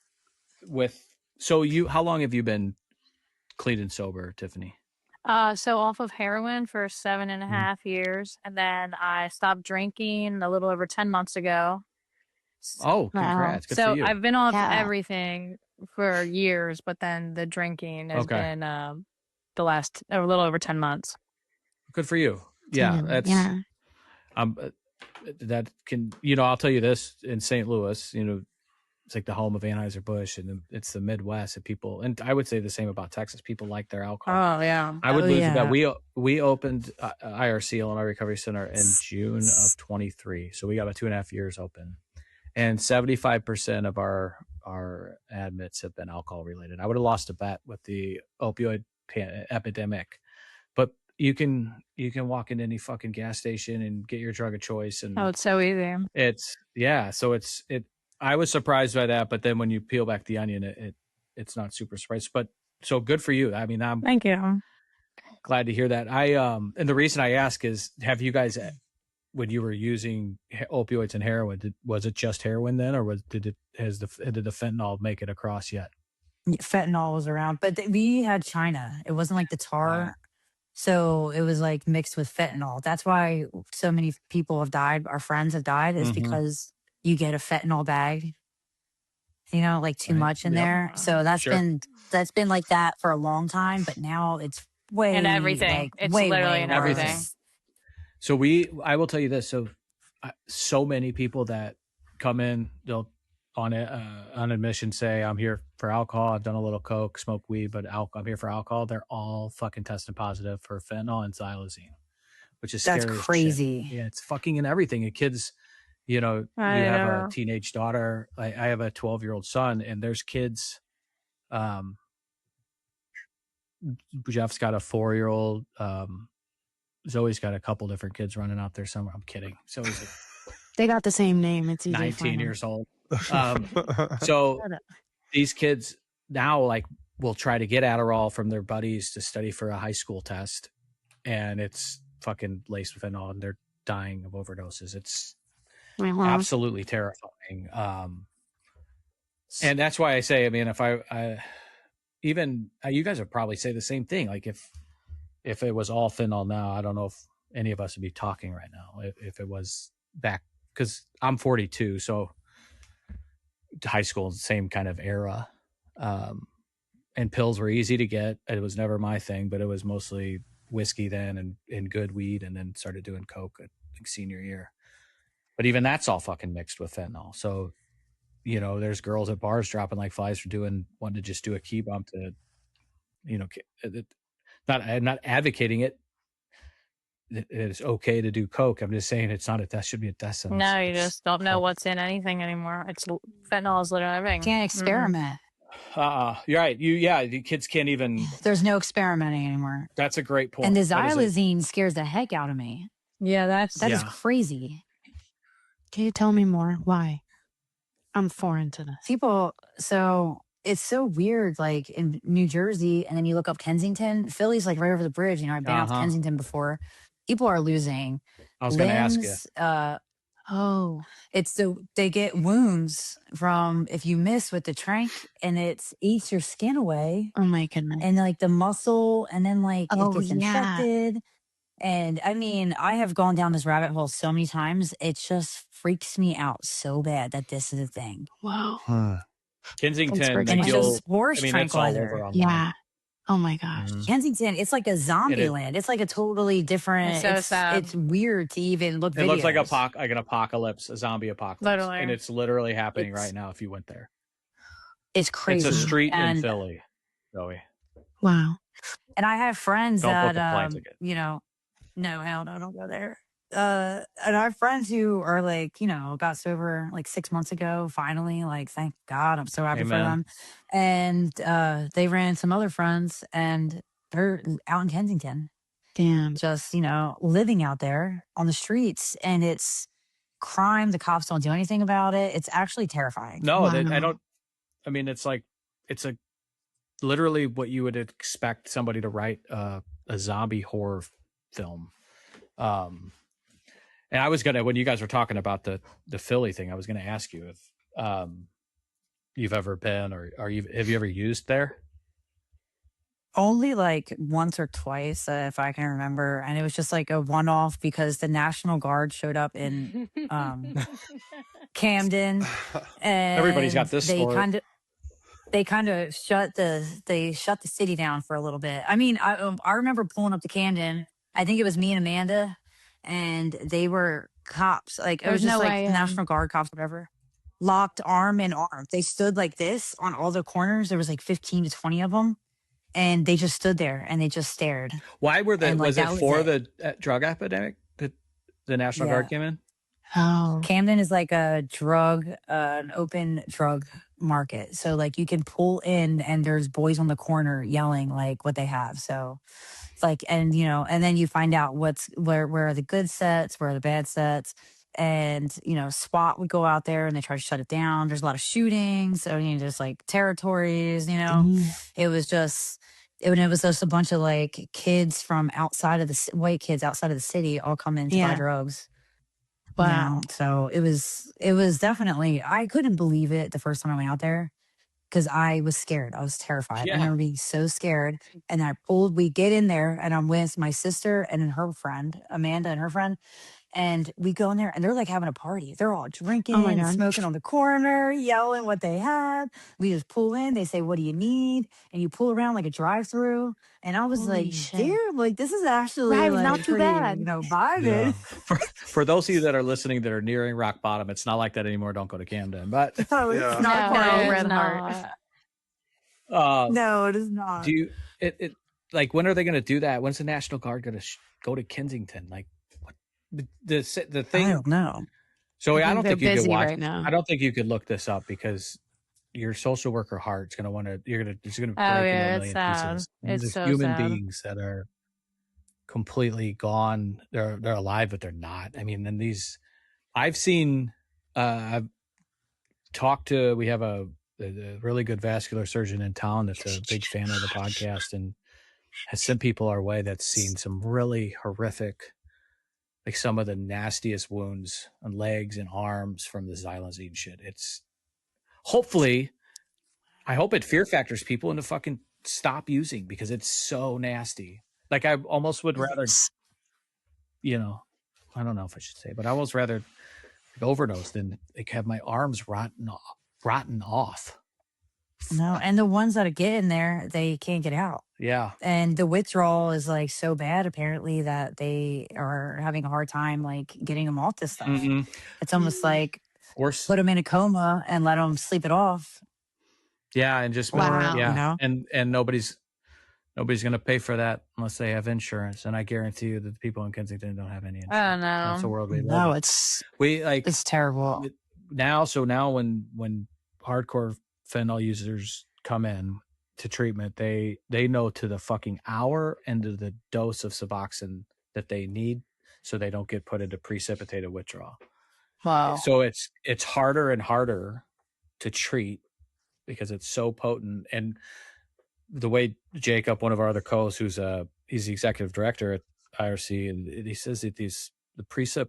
[SPEAKER 1] so you, how long have you been clean and sober, Tiffany?
[SPEAKER 4] So off of heroin for 7.5 years, and then I stopped drinking a little over 10 months ago.
[SPEAKER 1] Oh, congrats! Good
[SPEAKER 4] So
[SPEAKER 1] for you.
[SPEAKER 4] I've been off everything for years, but then the drinking has been the last a little over 10 months.
[SPEAKER 1] Good for you. Yeah, that's that can, I'll tell you this, in St. Louis, it's like the home of Anheuser-Busch, and it's the Midwest, and people, and I would say the same about Texas. People like their alcohol.
[SPEAKER 4] Oh yeah,
[SPEAKER 1] I would lose that. We opened IRC, Illinois Recovery Center, in June of 23, so we got about 2.5 years open, and 75% of our admits have been alcohol related. I would have lost a bet with the opioid epidemic, but you can walk into any fucking gas station and get your drug of choice, and
[SPEAKER 4] it's so easy.
[SPEAKER 1] So I was surprised by that, but then when you peel back the onion, it's not super surprised. But so good for you. I mean, I'm
[SPEAKER 4] thank you.
[SPEAKER 1] Glad to hear that. And the reason I ask is, have you guys, when you were using opioids and heroin, was it just heroin then, or did the fentanyl make it across yet?
[SPEAKER 5] Fentanyl was around, but we had China. It wasn't like the tar. So it was like mixed with fentanyl. That's why so many people have died. Our friends have died is because you get a fentanyl bag, like too much in there. So that's been like that for a long time, but now it's way
[SPEAKER 4] in everything. Like, it's literally in everything.
[SPEAKER 1] So I will tell you this. So many people that come in, they'll on admission say, "I'm here for alcohol. I've done a little coke, smoked weed, but I'm here for alcohol." They're all fucking testing positive for fentanyl and xylazine, which is
[SPEAKER 5] that's
[SPEAKER 1] scary.
[SPEAKER 5] crazy.
[SPEAKER 1] Yeah, it's fucking in everything. And kids, you have a teenage daughter. I have a 12-year-old son, and there's kids. Jeff's got a 4-year-old. Zoe's got a couple different kids running out there somewhere. I'm kidding. Zoe's
[SPEAKER 6] they got the same name. It's
[SPEAKER 1] 19 years old. So these kids now will try to get Adderall from their buddies to study for a high school test, and it's fucking laced with fentanyl, and they're dying of overdoses. It's absolutely terrifying. And that's why I say, I mean, if I even you guys would probably say the same thing. Like if it was all fentanyl now, I don't know if any of us would be talking right now. If it was back, because I'm 42, so high school, same kind of era. And pills were easy to get. It was never my thing, but it was mostly whiskey then and good weed, and then started doing coke at senior year. But even that's all fucking mixed with fentanyl. So, there's girls at bars dropping like flies for wanting to just do a key bump to, I'm not advocating it. It's okay to do coke. I'm just saying that should be a death sentence.
[SPEAKER 4] No, you just don't know what's in anything anymore. Fentanyl is literally everything.
[SPEAKER 5] Can't experiment.
[SPEAKER 1] You're right. The kids can't even.
[SPEAKER 5] There's no experimenting anymore.
[SPEAKER 1] That's a great point.
[SPEAKER 5] And the xylazine scares the heck out of me.
[SPEAKER 4] Yeah, that
[SPEAKER 5] is crazy.
[SPEAKER 6] Can you tell me more? Why? I'm foreign to this.
[SPEAKER 5] People, so it's so weird, like in New Jersey, and then you look up Kensington. Philly's like right over the bridge. I've been out to Kensington before. People are losing
[SPEAKER 1] I was going to ask you.
[SPEAKER 5] They get wounds from if you miss with the trank, and it eats your skin away.
[SPEAKER 6] Oh my goodness.
[SPEAKER 5] And like the muscle, and then it gets infected. And I mean, I have gone down this rabbit hole so many times. It just freaks me out so bad that this is a thing.
[SPEAKER 6] Wow.
[SPEAKER 1] Kensington,
[SPEAKER 5] and it's just horse tranquilizer.
[SPEAKER 6] Yeah. Oh my gosh.
[SPEAKER 5] Kensington, it's like a zombie land. It's like a totally different.
[SPEAKER 4] It's so sad.
[SPEAKER 5] It's weird to even look.
[SPEAKER 1] It looks like
[SPEAKER 5] videos.
[SPEAKER 1] an apocalypse, a zombie apocalypse,
[SPEAKER 4] Literally.
[SPEAKER 1] and it's literally happening right now. If you went there,
[SPEAKER 5] it's crazy.
[SPEAKER 1] It's a street in Philly, Zoe.
[SPEAKER 6] Wow.
[SPEAKER 5] And I have friends
[SPEAKER 1] Don't
[SPEAKER 5] that
[SPEAKER 1] book a plane ticket.
[SPEAKER 5] you know, no, hell no, don't go there. And I have friends who are like, you know, got sober like 6 months ago. Finally, like, thank God, I'm so happy for them. And they ran some other friends, and they're out in Kensington.
[SPEAKER 6] Damn.
[SPEAKER 5] Just, you know, living out there on the streets, and it's crime. The cops don't do anything about it. It's actually terrifying.
[SPEAKER 1] No,
[SPEAKER 6] Wow.
[SPEAKER 1] I don't. I mean, it's like it's a literally what you would expect somebody to write a zombie horror film. And I was gonna, when you guys were talking about the Philly thing, I was gonna ask you if you've ever been, or have you ever used there?
[SPEAKER 5] Only like once or twice, if I can remember, and it was just like a one-off because the National Guard showed up in Camden, and
[SPEAKER 1] Everybody's got this story.
[SPEAKER 5] They kind of shut the city down for a little bit. I mean, I remember pulling up to Camden. I think it was me and Amanda, and they were cops. Like it was just like National Guard cops, whatever. Locked arm in arm. They stood like this on all the corners. There was like 15 to 20 of them. And they just stood there and they just stared.
[SPEAKER 1] Why were they? Was it for
[SPEAKER 5] the
[SPEAKER 1] drug epidemic that the National Guard came in?
[SPEAKER 6] Oh,
[SPEAKER 5] Camden is like an open drug market. So like you can pull in and there's boys on the corner yelling like what they have. So it's like, and you know, and then you find out where are the good sets, where are the bad sets. And, you know, SWAT would go out there and they try to shut it down. There's a lot of shootings. So, you know, just like territories, you know, it was just a bunch of like kids from outside of white kids outside of the city all come in to buy drugs. Wow. You know? So it was definitely, I couldn't believe it the first time I went out there because I was scared. I was terrified. I remember being so scared. And we get in there and I'm with my sister and her friend, Amanda and her friend. And we go in there and they're like having a party. They're all drinking, smoking on the corner, yelling what they have. We just pull in. They say, "What do you need?" And you pull around like a drive-through. And I was like, "Damn, like this is actually like,
[SPEAKER 6] not too bad."
[SPEAKER 5] You know, vibing.
[SPEAKER 1] Yeah. For those of you that are listening that are nearing rock bottom, it's not like that anymore. Don't go to Camden, but
[SPEAKER 5] It's not
[SPEAKER 6] red heart.
[SPEAKER 5] No, it is not.
[SPEAKER 1] Do you? Like when are they going to do that? When's the National Guard going to go to Kensington? Like. The thing
[SPEAKER 5] I don't know.
[SPEAKER 1] So I don't think you could watch.
[SPEAKER 6] Right now.
[SPEAKER 1] I don't think you could look this up because your social worker heart's gonna want to. It's gonna break into a million pieces.
[SPEAKER 4] It's so
[SPEAKER 1] human
[SPEAKER 4] sad.
[SPEAKER 1] beings that are completely gone. They're alive, but they're not. I mean, and these I've seen. I've talked to. We have a really good vascular surgeon in town that's a big fan of the podcast and has sent people our way that's seen some really horrific. Like some of the nastiest wounds on legs and arms from the xylazine shit. It's hopefully, I hope it fear factors people into fucking stop using because it's so nasty. Like I almost would rather, you know, I don't know if I should say, but I almost rather overdose than like have my arms rotten off.
[SPEAKER 5] No, and the ones that get in there, they can't get out.
[SPEAKER 1] Yeah.
[SPEAKER 5] And the withdrawal is like so bad apparently that they are having a hard time like getting them off this stuff. Mm-hmm. It's almost like put them in a coma and let them sleep it off.
[SPEAKER 1] Yeah, and just
[SPEAKER 6] wow.
[SPEAKER 1] Yeah,
[SPEAKER 5] you know?
[SPEAKER 1] and nobody's going to pay for that unless they have insurance. And I guarantee you that the people in Kensington don't have any insurance.
[SPEAKER 4] Oh no,
[SPEAKER 1] that's the world we live.
[SPEAKER 5] No,
[SPEAKER 1] in.
[SPEAKER 5] it's terrible.
[SPEAKER 1] Now when hardcore fentanyl users come in to treatment, they know to the fucking hour and to the dose of Suboxone that they need so they don't get put into precipitated withdrawal.
[SPEAKER 4] Wow.
[SPEAKER 1] So it's harder and harder to treat because it's so potent. And the way Jacob, one of our other co-hosts, he's the executive director at IRC, and he says that the precip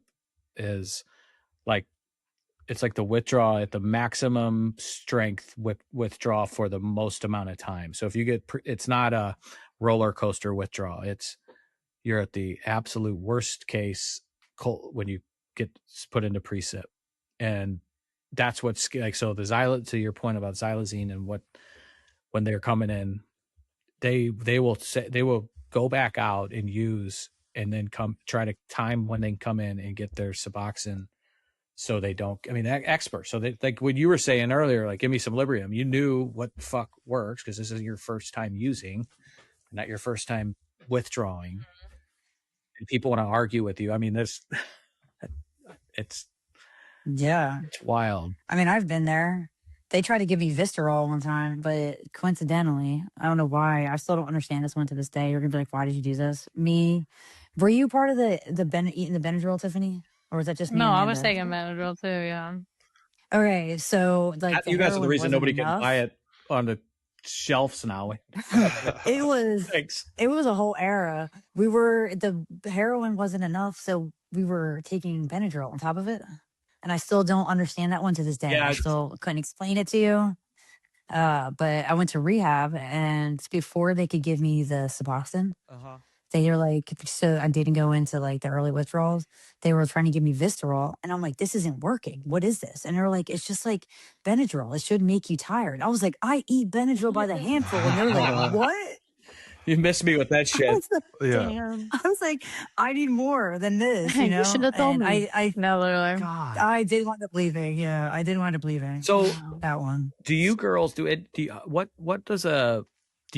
[SPEAKER 1] is like, it's like the withdrawal at the maximum strength withdrawal for the most amount of time. So if you get, it's not a roller coaster withdrawal. You're at the absolute worst case when you get put into precip. And that's what's like, so to your point about xylazine and when they're coming in, they will go back out and use, and then try to time when they come in and get their Suboxone, so they don't. I mean, experts. So they, like what you were saying earlier, like give me some Librium. You knew what the fuck works because this is your first time using, not your first time withdrawing. And people want to argue with you. I mean, it's wild.
[SPEAKER 5] I mean, I've been there. They tried to give me Visceral one time, but coincidentally, I don't know why. I still don't understand this one to this day. You're gonna be like, "Why did you do this?" Were you part of eating the Benadryl, Tiffany, or was that just me?
[SPEAKER 4] No, I was taking Benadryl too. Yeah.
[SPEAKER 5] Okay, so like
[SPEAKER 1] you guys are the reason nobody can buy it on the shelves now.
[SPEAKER 5] It was a whole era. The heroin wasn't enough, so we were taking Benadryl on top of it. And I still don't understand that one to this day. Yeah, I still couldn't explain it to you. But I went to rehab, and before they could give me the Suboxone, they were like, so I didn't go into like the early withdrawals. They were trying to give me Visceral, and I'm like, this isn't working. What is this? And they're like, it's just like Benadryl. It should make you tired. I was like, I eat Benadryl by the handful, and they're like, what?
[SPEAKER 1] You missed me with that shit.
[SPEAKER 5] Damn. I was like, I need more than this, you know?
[SPEAKER 6] You should have told me.
[SPEAKER 4] No, literally.
[SPEAKER 5] God. I did wind up leaving. Yeah, I did wind up leaving.
[SPEAKER 1] So
[SPEAKER 5] that one.
[SPEAKER 1] Do you girls do it? Do you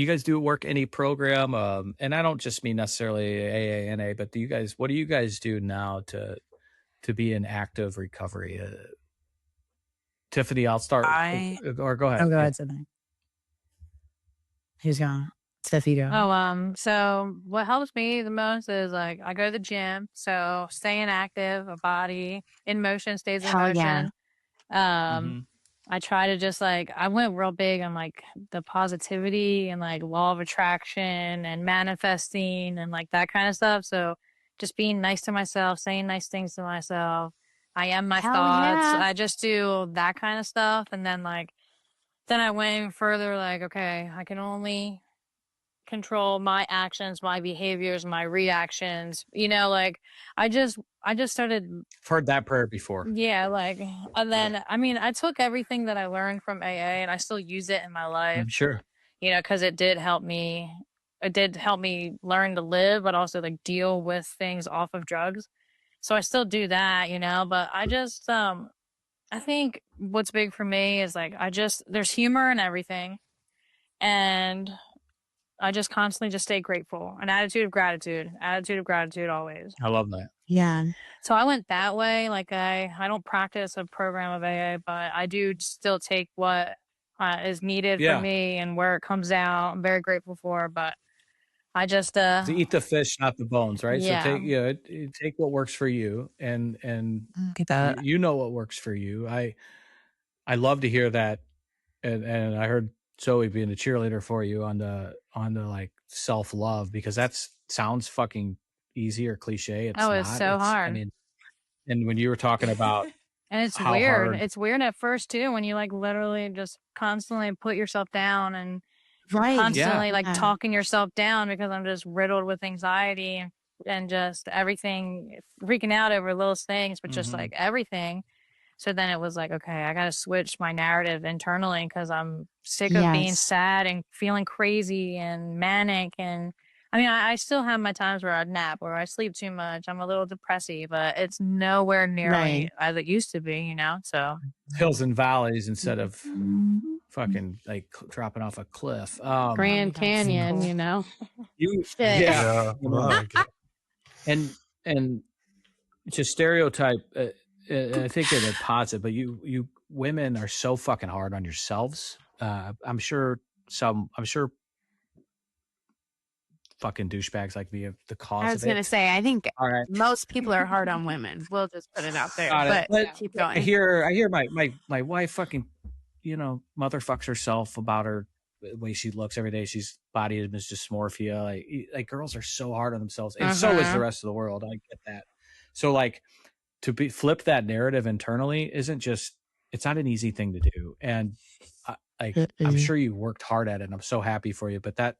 [SPEAKER 1] guys work any program? And I don't just mean necessarily AANA, but what do you guys do now to be in active recovery? Tiffany, I'll start. Or go ahead.
[SPEAKER 5] Oh, go ahead, Tiffany. Who's gone? Steffi, go.
[SPEAKER 4] Oh, so what helps me the most is like I go to the gym, so staying active, a body in motion stays in motion. Yeah. I try to just like I went real big on like the positivity and like law of attraction and manifesting and like that kind of stuff. So just being nice to myself, saying nice things to myself. I am my thoughts. Yeah. I just do that kind of stuff, and then I went even further. Like, okay, I can only control my actions, my behaviors, my reactions, like I just started.
[SPEAKER 1] I've heard that prayer before.
[SPEAKER 4] Yeah. Like, and then, I mean, I took everything that I learned from AA and I still use it in my life.
[SPEAKER 1] I'm sure.
[SPEAKER 4] Cause it did help me learn to live, but also like deal with things off of drugs. So I still do that, but I just, I think what's big for me is like, there's humor in everything. And I just constantly just stay grateful. An attitude of gratitude always.
[SPEAKER 1] I love that.
[SPEAKER 6] Yeah.
[SPEAKER 4] So I went that way. Like I don't practice a program of AA, but I do still take what is needed for me and where it comes out. I'm very grateful for, but I just
[SPEAKER 1] to eat the fish, not the bones, right?
[SPEAKER 4] Yeah.
[SPEAKER 1] So take what works for you, and
[SPEAKER 5] get that.
[SPEAKER 1] You know what works for you. I love to hear that, and I heard Zoe being a cheerleader for you on the like self-love, because that sounds fucking easy or cliche. It's
[SPEAKER 4] so hard.
[SPEAKER 1] I mean, and when you were talking about
[SPEAKER 4] and it's weird. It's weird at first too, when you like literally just constantly put yourself down and constantly talking yourself down, because I'm just riddled with anxiety and just everything, freaking out over little things, but just like everything. So then it was like, okay, I got to switch my narrative internally, because I'm sick of being sad and feeling crazy and manic. And I mean, I still have my times where I nap or I sleep too much. I'm a little depressive, but it's nowhere nearly as it used to be, so.
[SPEAKER 1] Hills and valleys instead of fucking like dropping off a cliff.
[SPEAKER 6] Grand Canyon,
[SPEAKER 1] Yeah. And to stereotype, I think in a positive, but you women are so fucking hard on yourselves. I'm sure fucking douchebags like me the cause of it.
[SPEAKER 6] I was going to say, I think most people are hard on women. We'll just put it out there. But keep going.
[SPEAKER 1] I hear my wife fucking, motherfucks herself about the way she looks every day. She's body image dysmorphia. Like girls are so hard on themselves, and so is the rest of the world. I get that. So like, to flip that narrative internally it's not an easy thing to do. And I'm sure you worked hard at it, and I'm so happy for you. But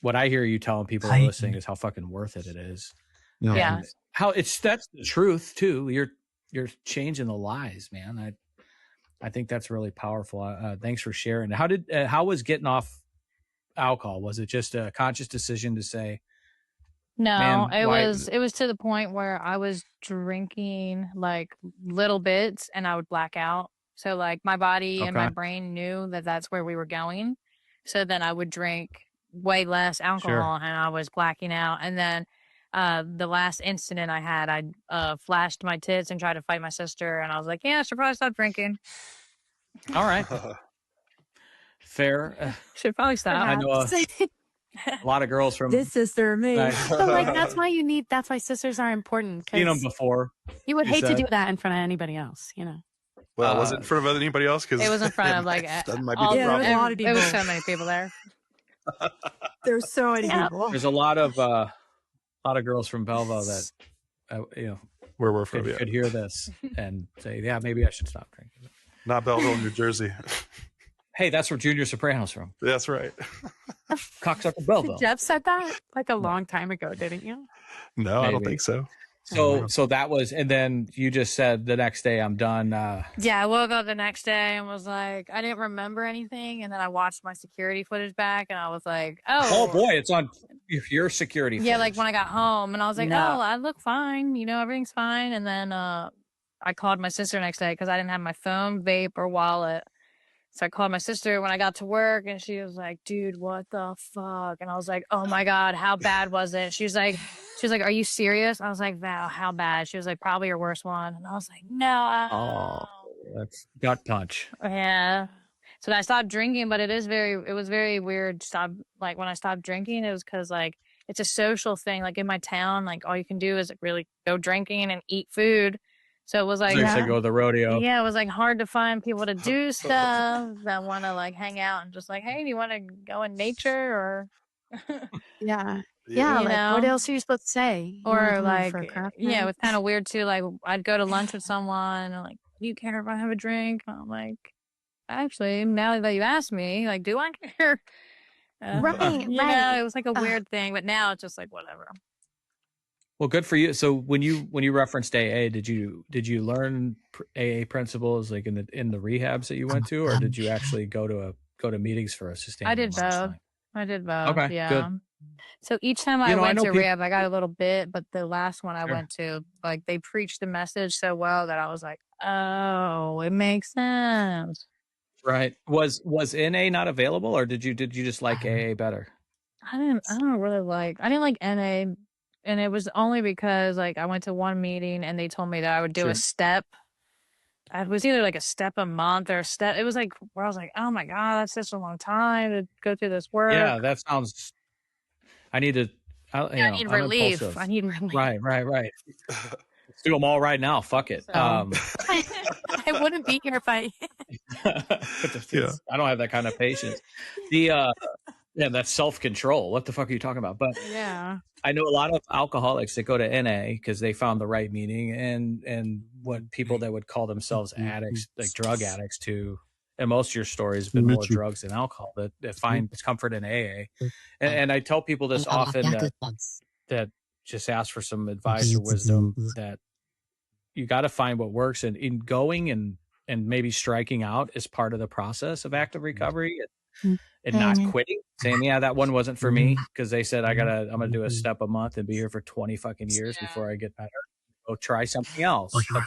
[SPEAKER 1] what I hear you telling people listening is how fucking worth it is.
[SPEAKER 4] Yeah.
[SPEAKER 1] That's the truth too. You're changing the lies, man. I think that's really powerful. Thanks for sharing. How was getting off alcohol? Was it just a conscious decision to say,
[SPEAKER 4] No,
[SPEAKER 1] man,
[SPEAKER 4] it
[SPEAKER 1] why?
[SPEAKER 4] was to the point where I was drinking like little bits and I would black out. So like my body and my
[SPEAKER 1] Okay.
[SPEAKER 4] brain knew that that's where we were going. So then I would drink way less
[SPEAKER 1] Sure.
[SPEAKER 4] alcohol and I was blacking out. And then the last incident I had, I flashed my tits and tried to fight my sister. And I was like, yeah, I should probably stop drinking.
[SPEAKER 1] All right. Fair.
[SPEAKER 4] Should probably stop.
[SPEAKER 1] I know a lot of girls from
[SPEAKER 5] This sister, me.
[SPEAKER 1] Nice.
[SPEAKER 6] But like that's why sisters are important.
[SPEAKER 1] seen them
[SPEAKER 6] Because
[SPEAKER 1] before.
[SPEAKER 6] you would
[SPEAKER 1] You
[SPEAKER 6] hate to
[SPEAKER 1] said.
[SPEAKER 6] do that in front of anybody else, you know.
[SPEAKER 3] Well, was it in front of anybody else? Because
[SPEAKER 4] It was in front of like
[SPEAKER 3] that might be
[SPEAKER 4] all
[SPEAKER 3] the
[SPEAKER 5] Yeah,
[SPEAKER 3] problem.
[SPEAKER 5] there was a lot of
[SPEAKER 4] It was
[SPEAKER 5] people.
[SPEAKER 4] so many people there.
[SPEAKER 5] There's so many
[SPEAKER 4] Yeah.
[SPEAKER 5] people.
[SPEAKER 1] There's a lot of girls from Belleville that
[SPEAKER 3] Where we're from,
[SPEAKER 1] could hear this and say, yeah, maybe I should stop drinking.
[SPEAKER 3] not Belleville, New Jersey.
[SPEAKER 1] Hey, that's where Junior Soprano's from.
[SPEAKER 3] That's right.
[SPEAKER 1] Cocksucker Belleville.
[SPEAKER 6] Jeff said that like a long time ago, didn't you?
[SPEAKER 3] No, I don't
[SPEAKER 1] Maybe.
[SPEAKER 3] think so.
[SPEAKER 1] So that was, and then you just said the next day I'm done.
[SPEAKER 4] Yeah, I woke up the next day and was like, I didn't remember anything. And then I watched my security footage back and I was like,
[SPEAKER 1] Oh boy, it's on your security.
[SPEAKER 4] Yeah,
[SPEAKER 1] footage.
[SPEAKER 4] like when I got home and I was like,
[SPEAKER 5] No.
[SPEAKER 4] oh, I look fine. You know, everything's fine. And then I called my sister next day because I didn't have my phone, vape, or wallet. So I called my sister when I got to work and she was like, dude, what the fuck? And I was like, oh my God, how bad was it? She was like, are you serious? I was like, Val, how bad? She was like, probably your worst one. And I was like, no.
[SPEAKER 1] Oh, that's gut punch.
[SPEAKER 4] Yeah. So I stopped drinking, but it was very weird. When I stopped drinking, it was because like it's a social thing. Like in my town, like all you can do is like really go drinking and eat food. So it was like,
[SPEAKER 1] So you said go to the rodeo.
[SPEAKER 4] yeah, it was like hard to find people to do stuff that want to like hang out and just like, hey, do you want to go in nature or
[SPEAKER 6] Yeah.
[SPEAKER 4] You
[SPEAKER 6] Yeah. Like what
[SPEAKER 4] know?
[SPEAKER 6] else are you supposed to say?
[SPEAKER 4] or like
[SPEAKER 6] for crap,
[SPEAKER 4] yeah, it
[SPEAKER 6] man?
[SPEAKER 4] was kind of weird too. Like I'd go to lunch with someone and like, do you care if I have a drink? And I'm like, actually, now that you asked me, like, do I care?
[SPEAKER 6] Right,
[SPEAKER 4] You
[SPEAKER 6] right.
[SPEAKER 4] know, it was like a weird thing, but now it's just like whatever.
[SPEAKER 1] Well, good for you. So when you referenced AA, did you learn AA principles like in the rehabs that you went to, or did you actually go to meetings for a sustainable?
[SPEAKER 4] I did
[SPEAKER 1] amount of
[SPEAKER 4] both.
[SPEAKER 1] time?
[SPEAKER 4] I did both.
[SPEAKER 1] Okay,
[SPEAKER 4] Yeah.
[SPEAKER 1] good.
[SPEAKER 4] So each time I
[SPEAKER 1] You know, I
[SPEAKER 4] went
[SPEAKER 1] know
[SPEAKER 4] to
[SPEAKER 1] people-
[SPEAKER 4] rehab, I got a little bit, but the last one I
[SPEAKER 1] Sure.
[SPEAKER 4] went to, like they preached the message so well that I was like, oh, it makes sense.
[SPEAKER 1] Right. Was NA not available, or did you just like AA better?
[SPEAKER 4] I didn't like NA, and it was only because like I went to one meeting and they told me that I would do
[SPEAKER 1] Sure.
[SPEAKER 4] a step. It was either like a step a month or a step. It was like where I was like, oh my God, that's such a long time to go through this work.
[SPEAKER 1] Yeah, that sounds. I need to.
[SPEAKER 4] I need
[SPEAKER 1] I'm
[SPEAKER 4] relief.
[SPEAKER 1] impulsive.
[SPEAKER 4] I need relief.
[SPEAKER 1] Right. Let's do them all right now. Fuck it.
[SPEAKER 4] So-
[SPEAKER 6] I wouldn't be here if I.
[SPEAKER 3] Yeah.
[SPEAKER 1] I don't have that kind of patience. Yeah, that's self-control. What the fuck are you talking about? But
[SPEAKER 4] Yeah.
[SPEAKER 1] I know a lot of alcoholics that go to NA because they found the right meaning, and what people that would call themselves addicts, like drug addicts, too. And most of your stories have been more drugs than alcohol that find comfort in AA. And I tell people this often that just ask for some advice or wisdom, that you got to find what works, and in going and maybe striking out is part of the process of active recovery, and not quitting, saying, yeah, that one wasn't for me because they said I'm gonna do a step a month and be here for 20 fucking years before I get better. Go try something else. But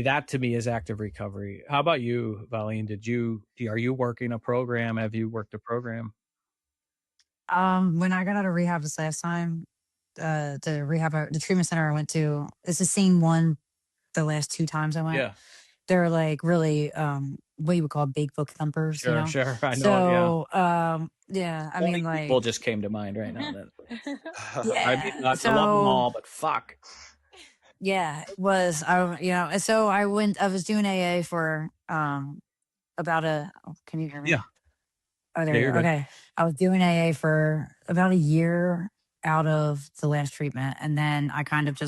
[SPEAKER 1] that to me is active recovery. How about you, Valeen? Are you working a program? Have you worked a program?
[SPEAKER 5] When I got out of rehab this last time, the treatment center I went to, it's the same one the last 2 times I went.
[SPEAKER 1] Yeah,
[SPEAKER 5] They're like really what you would call big book thumpers.
[SPEAKER 1] sure,
[SPEAKER 5] you know?
[SPEAKER 1] sure. I know.
[SPEAKER 5] So yeah, I mean, like,
[SPEAKER 1] people just came to mind right now.
[SPEAKER 5] yeah.
[SPEAKER 1] I love them all, but fuck.
[SPEAKER 5] Yeah, it was. And so I was doing AA for about can you hear me?
[SPEAKER 1] Yeah.
[SPEAKER 5] Oh, there
[SPEAKER 1] Yeah,
[SPEAKER 5] you
[SPEAKER 1] you're
[SPEAKER 5] go.
[SPEAKER 1] good.
[SPEAKER 5] Okay. I was doing AA for about a year out of the last treatment. And then I kind of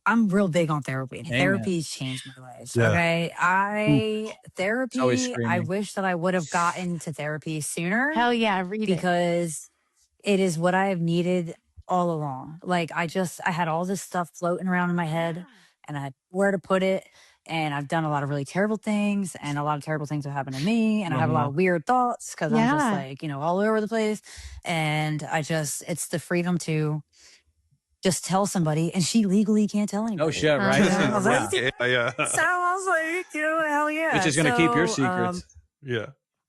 [SPEAKER 5] I'm real big on therapy. And
[SPEAKER 1] Amen.
[SPEAKER 5] therapy's changed my life.
[SPEAKER 3] Yeah.
[SPEAKER 5] Okay.
[SPEAKER 1] always
[SPEAKER 5] Therapy, I
[SPEAKER 1] screaming.
[SPEAKER 5] wish that I would have gotten to therapy sooner.
[SPEAKER 6] Hell yeah, read it.
[SPEAKER 5] Because it is what I have needed all along. Like I had all this stuff floating around in my head and I had where to put it. and I've done a lot of really terrible things, and a lot of terrible things have happened to me, and I have a lot of weird thoughts because I'm just like, all over the place. And it's the freedom to just tell somebody, and she legally can't tell anybody.
[SPEAKER 1] Oh shit, right?
[SPEAKER 5] I was like,
[SPEAKER 3] yeah.
[SPEAKER 5] So I was like, hell yeah.
[SPEAKER 1] Which is going to keep your secrets.
[SPEAKER 3] Yeah.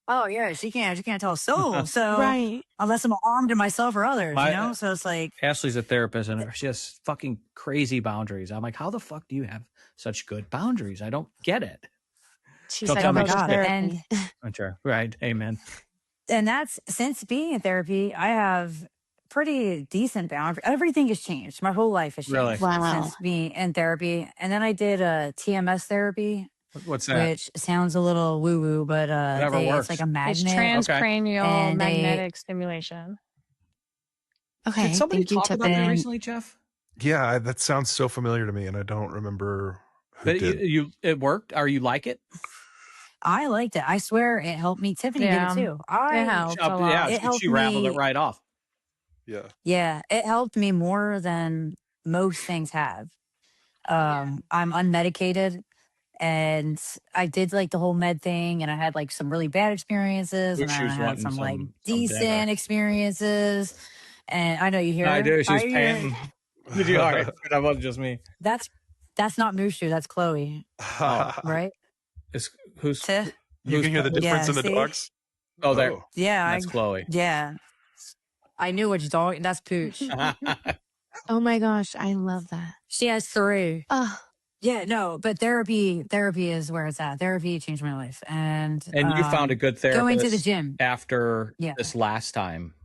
[SPEAKER 5] Oh yeah, she can't tell a soul. So unless I'm armed to myself or others, So it's like
[SPEAKER 1] Ashley's a therapist and she has fucking crazy boundaries. I'm like, how the fuck do you have such good boundaries? I don't get it.
[SPEAKER 6] She's
[SPEAKER 1] Don't
[SPEAKER 6] like,
[SPEAKER 1] tell
[SPEAKER 6] oh
[SPEAKER 1] me
[SPEAKER 6] my God.
[SPEAKER 5] and
[SPEAKER 1] sure. Right. Amen.
[SPEAKER 5] and that's since being in therapy, I have pretty decent boundaries. Everything has changed. My whole life has changed
[SPEAKER 1] Really?
[SPEAKER 6] Wow.
[SPEAKER 5] since being in therapy. And then I did a TMS therapy.
[SPEAKER 1] What's that?
[SPEAKER 5] Which sounds a little woo-woo, but
[SPEAKER 1] works.
[SPEAKER 5] it's like a magnet.
[SPEAKER 4] It's transcranial
[SPEAKER 5] And
[SPEAKER 4] magnetic stimulation.
[SPEAKER 6] Okay.
[SPEAKER 1] Did somebody
[SPEAKER 6] thank you,
[SPEAKER 1] talk about that
[SPEAKER 6] Tiffany.
[SPEAKER 1] recently, Jeff?
[SPEAKER 3] Yeah, that sounds so familiar to me, and I don't remember who
[SPEAKER 1] But
[SPEAKER 3] did.
[SPEAKER 1] it worked? Or you like it?
[SPEAKER 5] I liked it. I swear it helped me. Tiffany did it too.
[SPEAKER 4] It helps a lot.
[SPEAKER 1] Yeah,
[SPEAKER 5] It helped
[SPEAKER 1] she rattled
[SPEAKER 5] me-
[SPEAKER 1] it right off.
[SPEAKER 3] Yeah.
[SPEAKER 5] Yeah, it helped me more than most things have. I'm unmedicated, and I did like the whole med thing, and I had like some really bad experiences, and
[SPEAKER 1] She
[SPEAKER 5] then
[SPEAKER 1] was
[SPEAKER 5] I had
[SPEAKER 1] wanting
[SPEAKER 5] some like
[SPEAKER 1] some
[SPEAKER 5] decent
[SPEAKER 1] dinner.
[SPEAKER 5] experiences. And I know you hear.
[SPEAKER 1] I do. She was
[SPEAKER 5] I hear-
[SPEAKER 1] panting. Did you? All right. That wasn't just me.
[SPEAKER 5] That's not Mushu. That's Chloe, right?
[SPEAKER 1] Who's
[SPEAKER 5] Tiff?
[SPEAKER 3] You can hear the difference in the
[SPEAKER 5] see?
[SPEAKER 3] dogs.
[SPEAKER 1] Oh, there.
[SPEAKER 5] Yeah,
[SPEAKER 1] That's Chloe.
[SPEAKER 5] yeah. I knew which dog. That's Pooch.
[SPEAKER 6] Oh my gosh, I love that.
[SPEAKER 5] She has 3.
[SPEAKER 6] Oh,
[SPEAKER 5] Yeah, no, but therapy is where it's at. Therapy changed my life, and
[SPEAKER 1] You found a good therapist
[SPEAKER 5] going to the gym
[SPEAKER 1] after
[SPEAKER 5] Yeah.
[SPEAKER 1] this last time.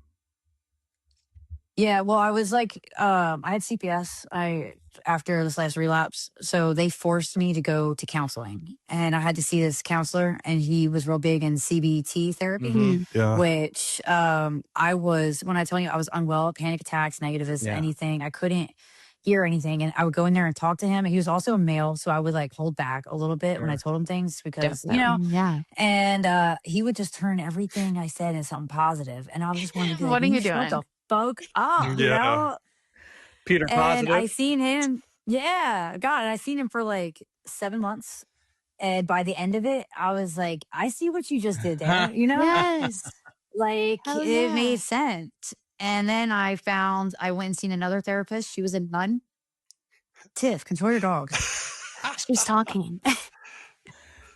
[SPEAKER 5] Yeah, well, I was like, I had CPS. After this last relapse, so they forced me to go to counseling, and I had to see this counselor, and he was real big in CBT therapy,
[SPEAKER 3] Mhm. Yeah.
[SPEAKER 5] which I was. When I tell you, I was unwell, panic attacks, negative as anything. I couldn't hear anything, and I would go in there and talk to him. And he was also a male, so I would like hold back a little bit when I told him things because
[SPEAKER 6] yeah.
[SPEAKER 5] And he would just turn everything I said into something positive, and I was just wanting to be like,
[SPEAKER 4] What are you
[SPEAKER 5] shut
[SPEAKER 4] doing?
[SPEAKER 5] the fuck up, you
[SPEAKER 3] Yeah.
[SPEAKER 5] know?
[SPEAKER 1] Peter
[SPEAKER 5] And
[SPEAKER 1] Positive.
[SPEAKER 5] I seen him, and I seen him for like 7 months. And by the end of it, I was like, I see what you just did there, you know?
[SPEAKER 6] Yes.
[SPEAKER 5] Like
[SPEAKER 6] Hell
[SPEAKER 5] it
[SPEAKER 6] yeah.
[SPEAKER 5] made sense. And then I went and seen another therapist. She was a nun. Tiff, control your dog.
[SPEAKER 6] She's talking.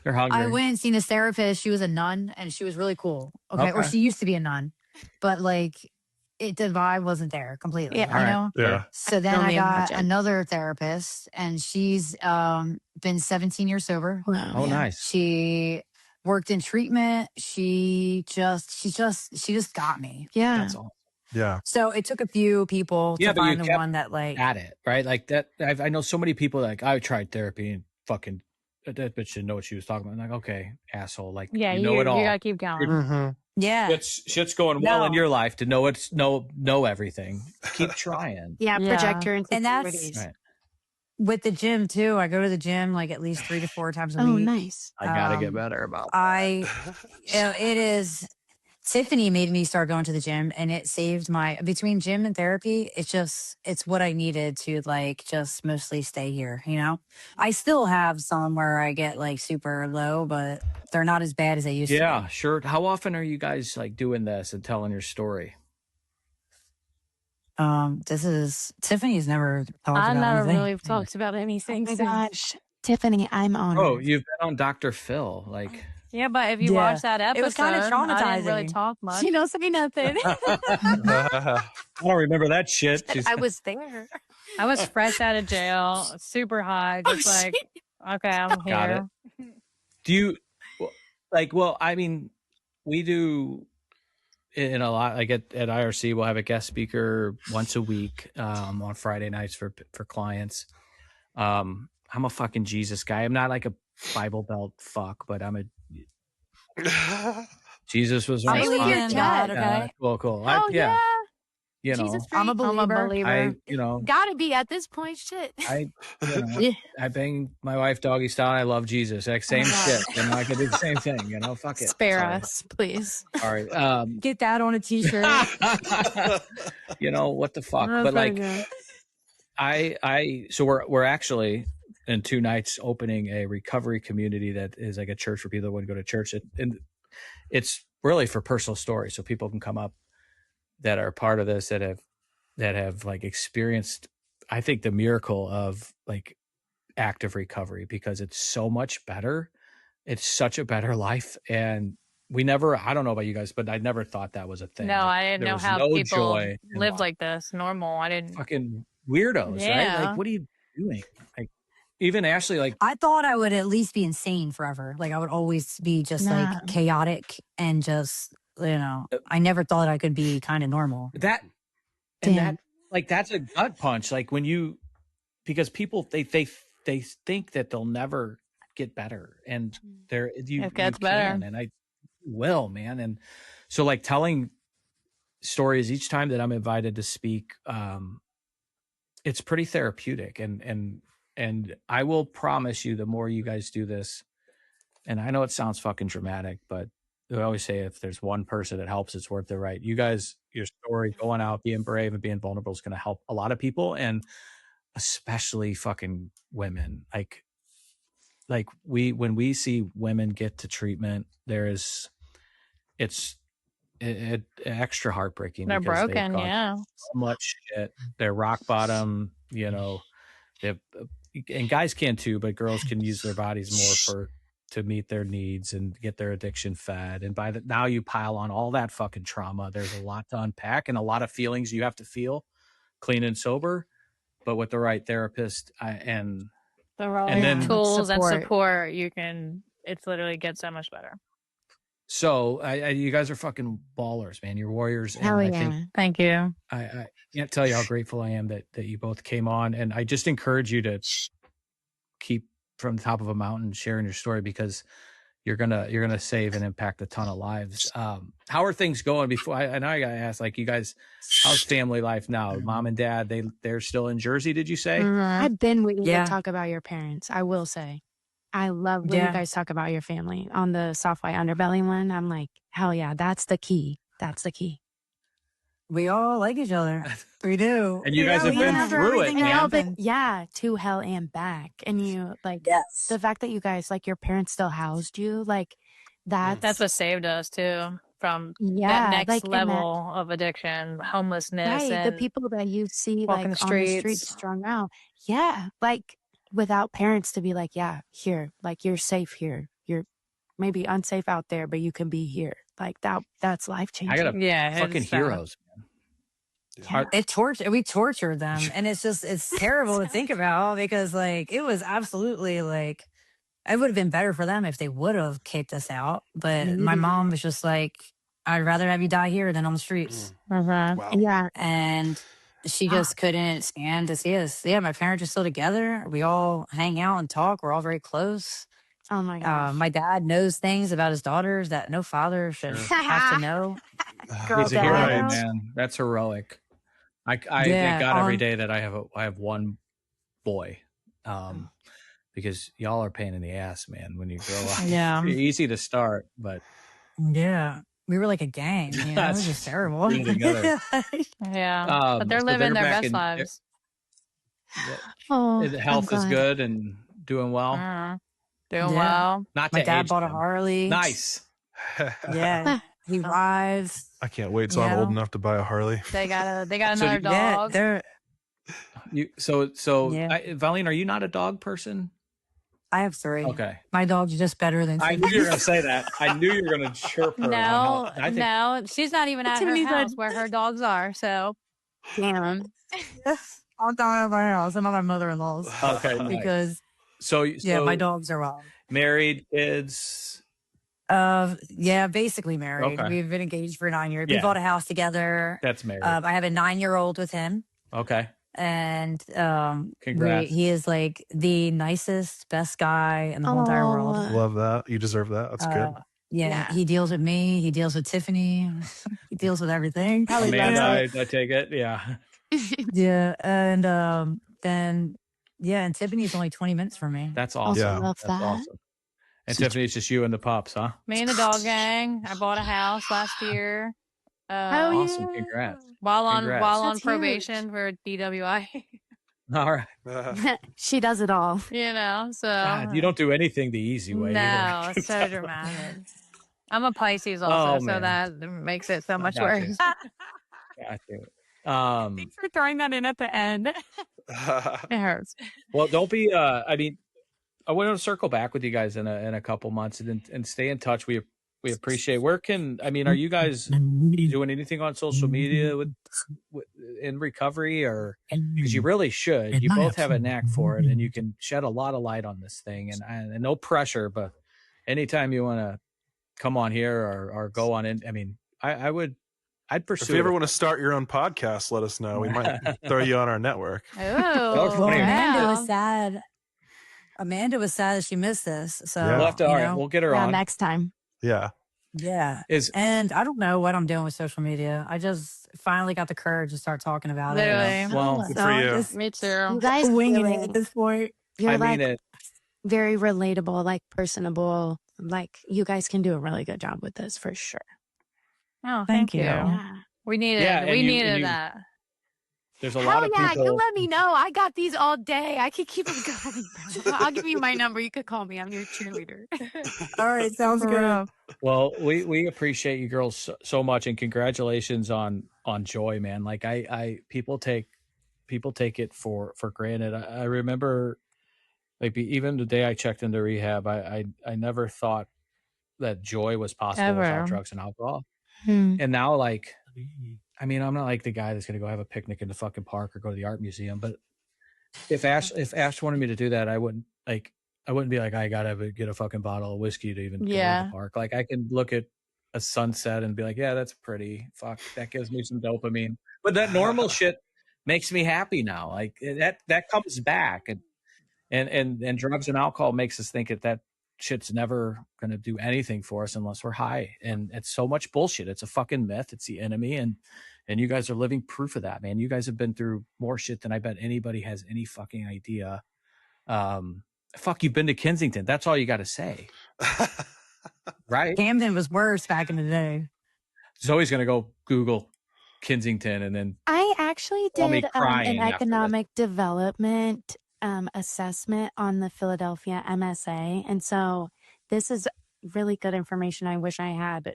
[SPEAKER 1] You're hungry.
[SPEAKER 5] I went and seen this therapist. She was a nun, and she was really cool. Okay. Or
[SPEAKER 1] Okay.
[SPEAKER 5] she used to be a nun, but like the vibe wasn't there completely.
[SPEAKER 6] Yeah.
[SPEAKER 5] You
[SPEAKER 1] All right.
[SPEAKER 5] know?
[SPEAKER 3] Yeah.
[SPEAKER 5] So then
[SPEAKER 6] Only
[SPEAKER 5] I got
[SPEAKER 6] imagine.
[SPEAKER 5] another therapist, and she's been 17 years sober.
[SPEAKER 6] Wow.
[SPEAKER 1] Oh, nice.
[SPEAKER 5] She worked in treatment. She just got me.
[SPEAKER 6] Yeah.
[SPEAKER 1] That's all.
[SPEAKER 3] Yeah.
[SPEAKER 5] So it took a few people
[SPEAKER 1] Yeah,
[SPEAKER 5] to
[SPEAKER 1] but you
[SPEAKER 5] find the
[SPEAKER 1] kept
[SPEAKER 5] one that like
[SPEAKER 1] At it, right? Like that. I know so many people like, I tried therapy and fucking that bitch didn't know what she was talking about. I'm like, okay, asshole. Like,
[SPEAKER 4] Yeah,
[SPEAKER 1] you know it all.
[SPEAKER 4] You gotta keep going.
[SPEAKER 3] Mm-hmm.
[SPEAKER 5] yeah.
[SPEAKER 1] Shit's going well in
[SPEAKER 5] No.
[SPEAKER 1] your life to know everything. Keep trying.
[SPEAKER 6] Yeah.
[SPEAKER 4] Yeah.
[SPEAKER 6] Project your
[SPEAKER 5] And that's-
[SPEAKER 6] insecurities.
[SPEAKER 1] Right.
[SPEAKER 5] With the gym too. I go to the gym like at least 3 to 4 times a
[SPEAKER 6] Oh,
[SPEAKER 5] week.
[SPEAKER 6] nice.
[SPEAKER 1] I gotta get
[SPEAKER 5] Um,
[SPEAKER 1] better about.
[SPEAKER 5] It is. Tiffany made me start going to the gym, and it saved between gym and therapy. It's what I needed to like just mostly stay here. You know, I still have some where I get like super low, but they're not as bad as they used to.
[SPEAKER 1] Yeah, sure. How often are you guys like doing this and telling your story?
[SPEAKER 5] This is Tiffany's never talked
[SPEAKER 4] I
[SPEAKER 5] about
[SPEAKER 4] never
[SPEAKER 5] anything.
[SPEAKER 4] really talked about anything.
[SPEAKER 6] Oh my
[SPEAKER 4] since.
[SPEAKER 6] gosh. Tiffany, I'm on.
[SPEAKER 1] Oh, you've been on Dr. Phil. Like,
[SPEAKER 4] Yeah, but if you
[SPEAKER 5] Yeah.
[SPEAKER 4] watch that episode,
[SPEAKER 5] It was kinda
[SPEAKER 4] I didn't really
[SPEAKER 5] traumatizing.
[SPEAKER 4] talk much.
[SPEAKER 6] She don't say nothing.
[SPEAKER 1] I don't remember that shit. She's-
[SPEAKER 6] I was there.
[SPEAKER 4] I was fresh out of jail, super high, just
[SPEAKER 6] Oh,
[SPEAKER 4] like, okay, I'm
[SPEAKER 1] Got
[SPEAKER 4] here.
[SPEAKER 1] Do you like? Well, I mean, we do in a lot. Like at IRC, we'll have a guest speaker once a week on Friday nights for clients. I'm a fucking Jesus guy. I'm not like a Bible Belt fuck, but I'm a Jesus was
[SPEAKER 5] I
[SPEAKER 1] my
[SPEAKER 5] believe
[SPEAKER 1] sponsor.
[SPEAKER 5] in God. Okay.
[SPEAKER 1] Cool.
[SPEAKER 6] Oh, yeah.
[SPEAKER 1] You know,
[SPEAKER 6] Jesus
[SPEAKER 5] I'm a
[SPEAKER 6] freak.
[SPEAKER 4] I'm a
[SPEAKER 5] believer.
[SPEAKER 4] believer.
[SPEAKER 1] you know,
[SPEAKER 6] Gotta be at this point. Shit.
[SPEAKER 5] Yeah.
[SPEAKER 1] I bang my wife doggy style. I love Jesus. Like same
[SPEAKER 6] Oh,
[SPEAKER 1] shit. You know, I could do the same thing. You know, fuck it.
[SPEAKER 6] Spare
[SPEAKER 1] Sorry.
[SPEAKER 6] us, please.
[SPEAKER 1] Sorry.
[SPEAKER 5] Get that on a t-shirt.
[SPEAKER 1] You know what the fuck?
[SPEAKER 4] That's
[SPEAKER 1] But like,
[SPEAKER 4] pretty good.
[SPEAKER 1] so we're actually in 2 nights opening a recovery community that is like a church for people that wouldn't go to church. And it's really for personal stories. So people can come up that are part of this that have like experienced, I think, the miracle of like active recovery, because it's so much better. It's such a better life. And I don't know about you guys, but I never thought that was a thing.
[SPEAKER 4] No,
[SPEAKER 1] Like,
[SPEAKER 4] I didn't know how people live like this. Normal. I didn't.
[SPEAKER 1] Fucking weirdos, right? Like, what are you doing? Like, even Ashley, like,
[SPEAKER 5] I thought I would at least be insane forever. Like I would always be just like chaotic and just, I never thought I could be kind of normal.
[SPEAKER 1] That's a gut punch. Like because people, they think that they'll never get better, and it
[SPEAKER 4] gets better.
[SPEAKER 1] And I will, man. And so like telling stories each time that I'm invited to speak, it's pretty therapeutic, and I will promise you, the more you guys do this, and I know it sounds fucking dramatic, but I always say if there's one person that helps, it's worth it, right? You guys, your story, going out, being brave and being vulnerable is going to help a lot of people, and especially fucking women. Like when we see women get to treatment, it's extra heartbreaking.
[SPEAKER 4] They're broken, yeah.
[SPEAKER 1] So much shit. They're rock bottom, and guys can too, but girls can use their bodies more to meet their needs and get their addiction fed. And now you pile on all that fucking trauma. There's a lot to unpack and a lot of feelings you have to feel clean and sober, but with the right therapist and
[SPEAKER 4] the right tools and support, it's literally gets so much better.
[SPEAKER 1] So you guys are fucking ballers, man. You're warriors.
[SPEAKER 6] Hell
[SPEAKER 1] and
[SPEAKER 6] yeah.
[SPEAKER 4] Thank you.
[SPEAKER 1] I can't tell you how grateful I am that you both came on. And I just encourage you to keep from the top of a mountain sharing your story, because you're gonna save and impact a ton of lives. How are things going? Before I know I gotta ask, like, you guys, how's family life now? Mom and dad, they're still in Jersey, did you say?
[SPEAKER 6] I've been waiting to talk about your parents. I will say, I love when you guys talk about your family on the soft white underbelly one. I'm like, hell yeah, that's the key. That's the key.
[SPEAKER 5] We all like each other. We do.
[SPEAKER 1] And you guys have been through it, man.
[SPEAKER 6] Yeah, to hell and back. And you the fact that you guys, like, your parents still housed you, like that's
[SPEAKER 4] what saved us too from that next level of addiction, homelessness,
[SPEAKER 6] right,
[SPEAKER 4] and
[SPEAKER 6] the people that you see like
[SPEAKER 4] on the
[SPEAKER 6] streets strung out. Yeah, like without parents to be like, yeah, here, like you're safe here. You're maybe unsafe out there, but you can be here. Like that's life changing.
[SPEAKER 1] I got fucking heroes, man.
[SPEAKER 5] Yeah. We tortured them, and it's terrible to think about, because like it was absolutely like it would have been better for them if they would have kicked us out. But my mom was just like, I'd rather have you die here than on the streets.
[SPEAKER 6] Wow. Yeah,
[SPEAKER 5] and she just couldn't stand to see us. Yeah, my parents are still together. We all hang out and talk. We're all very close.
[SPEAKER 6] Oh my gosh.
[SPEAKER 5] My dad knows things about his daughters that no father should have to know.
[SPEAKER 1] He's a hero, man. That's heroic. I thank God every day that I have one boy, because y'all are pain in the ass, man. When you grow up,
[SPEAKER 5] yeah,
[SPEAKER 1] it's easy to start, but
[SPEAKER 5] yeah, we were like a gang. You know? It was just terrible.
[SPEAKER 4] Yeah, but they're living their best lives.
[SPEAKER 1] Health is good and doing well.
[SPEAKER 4] Doing well.
[SPEAKER 1] Not
[SPEAKER 5] my dad bought a Harley.
[SPEAKER 1] Nice.
[SPEAKER 5] Yeah, he rides.
[SPEAKER 3] I can't wait till I'm old enough to buy a Harley.
[SPEAKER 4] They got another dog.
[SPEAKER 1] Valeen, are you not a dog person?
[SPEAKER 5] I have 3.
[SPEAKER 1] Okay.
[SPEAKER 5] My dog's just better than.
[SPEAKER 1] I knew you were going to say that. I knew you were going to chirp her.
[SPEAKER 4] No, she's not even at her house where her dogs are. So,
[SPEAKER 6] damn.
[SPEAKER 5] I'm talking about my house. I'm at my mother-in-law's.
[SPEAKER 1] Okay.
[SPEAKER 5] Because.
[SPEAKER 1] So
[SPEAKER 5] my dogs are wild.
[SPEAKER 1] Married, kids.
[SPEAKER 5] Basically married. Okay. We've been engaged for 9 years.
[SPEAKER 1] Yeah.
[SPEAKER 5] We bought a house together.
[SPEAKER 1] That's married.
[SPEAKER 5] I have a 9-year-old with him.
[SPEAKER 1] Okay.
[SPEAKER 5] And
[SPEAKER 1] congrats.
[SPEAKER 5] he is like the nicest, best guy in the whole entire world.
[SPEAKER 3] Love that. You deserve that. That's good.
[SPEAKER 5] Yeah, he deals with me. He deals with Tiffany. He deals with everything.
[SPEAKER 1] Amanda, I take it. Yeah.
[SPEAKER 5] Yeah, and then. Yeah, and Tiffany's only 20 minutes from me.
[SPEAKER 1] That's awesome.
[SPEAKER 6] Yeah. Love that.
[SPEAKER 1] Awesome. And Tiffany's just you and the pups, huh?
[SPEAKER 4] Me and the dog gang. I bought a house last year.
[SPEAKER 1] Awesome. Congrats.
[SPEAKER 4] While on probation for DWI.
[SPEAKER 1] All right.
[SPEAKER 6] She does it all.
[SPEAKER 4] You know, so
[SPEAKER 1] God, you don't do anything the easy way.
[SPEAKER 4] No, it's so dramatic. I'm a Pisces also, so that makes it so much worse.
[SPEAKER 1] Got you.
[SPEAKER 6] Thanks for throwing that in at the end.
[SPEAKER 4] It hurts.
[SPEAKER 1] Well, don't be. I mean, I want to circle back with you guys in a couple months and stay in touch. We appreciate. Where are you guys doing anything on social media with in recovery, or because you really should? You both have a knack for it, and you can shed a lot of light on this thing. And no pressure, but anytime you want to come on here or go on in, I mean, I'd pursue.
[SPEAKER 3] If you ever want to start your own podcast, let us know. We might throw you on our network.
[SPEAKER 4] Oh,
[SPEAKER 5] Amanda was sad. Amanda was sad that she missed this. So
[SPEAKER 3] Yeah.
[SPEAKER 1] We'll have to, all right, we'll get her on
[SPEAKER 6] next time.
[SPEAKER 3] Yeah.
[SPEAKER 5] Yeah. And I don't know what I'm doing with social media. I just finally got the courage to start talking about it.
[SPEAKER 4] Literally.
[SPEAKER 1] Well,
[SPEAKER 3] good for you.
[SPEAKER 4] Me too.
[SPEAKER 6] You guys
[SPEAKER 5] Winging
[SPEAKER 6] really,
[SPEAKER 5] it at this point.
[SPEAKER 6] you're
[SPEAKER 1] I
[SPEAKER 6] like
[SPEAKER 1] mean it.
[SPEAKER 6] very relatable, like personable. Like you guys can do a really good job with this for sure.
[SPEAKER 4] Oh,
[SPEAKER 5] Thank
[SPEAKER 4] thank
[SPEAKER 5] you.
[SPEAKER 4] you.
[SPEAKER 6] Yeah.
[SPEAKER 4] We needed
[SPEAKER 1] Yeah, and
[SPEAKER 4] we
[SPEAKER 1] you-
[SPEAKER 4] needed
[SPEAKER 1] and you-
[SPEAKER 4] that.
[SPEAKER 1] There's a lot of people.
[SPEAKER 6] you let me know. I got these all day. I could keep them going. Bro. I'll give you my number. You could call me. I'm your cheerleader.
[SPEAKER 5] All right. Sounds good.
[SPEAKER 1] Well, we appreciate you girls so much, and congratulations on Joy, man. Like people take it for granted. I remember, like, even the day I checked into rehab, I never thought that joy was possible
[SPEAKER 4] Ever.
[SPEAKER 1] without drugs and alcohol. And now, like, I mean, I'm not like the guy that's going to go have a picnic in the fucking park or go to the art museum. But if Ash wanted me to do that, I wouldn't be like, I gotta get a fucking bottle of whiskey to even go to the park. Like, I can look at a sunset and be like, yeah, that's pretty. Fuck, that gives me some dopamine. But that normal shit makes me happy now. Like that comes back, and drugs and alcohol makes us think that shit's never going to do anything for us unless we're high. And it's so much bullshit. It's a fucking myth. It's the enemy. And you guys are living proof of that, man. You guys have been through more shit than I bet anybody has any fucking idea. Fuck, you've been to Kensington. That's all you got to say. Right?
[SPEAKER 5] Camden was worse back in the day.
[SPEAKER 1] Zoe's going to go Google Kensington and then
[SPEAKER 6] I actually
[SPEAKER 1] Call me
[SPEAKER 6] did
[SPEAKER 1] crying
[SPEAKER 6] an
[SPEAKER 1] after this.
[SPEAKER 6] economic development assessment on the Philadelphia MSA. And so this is really good information I wish I had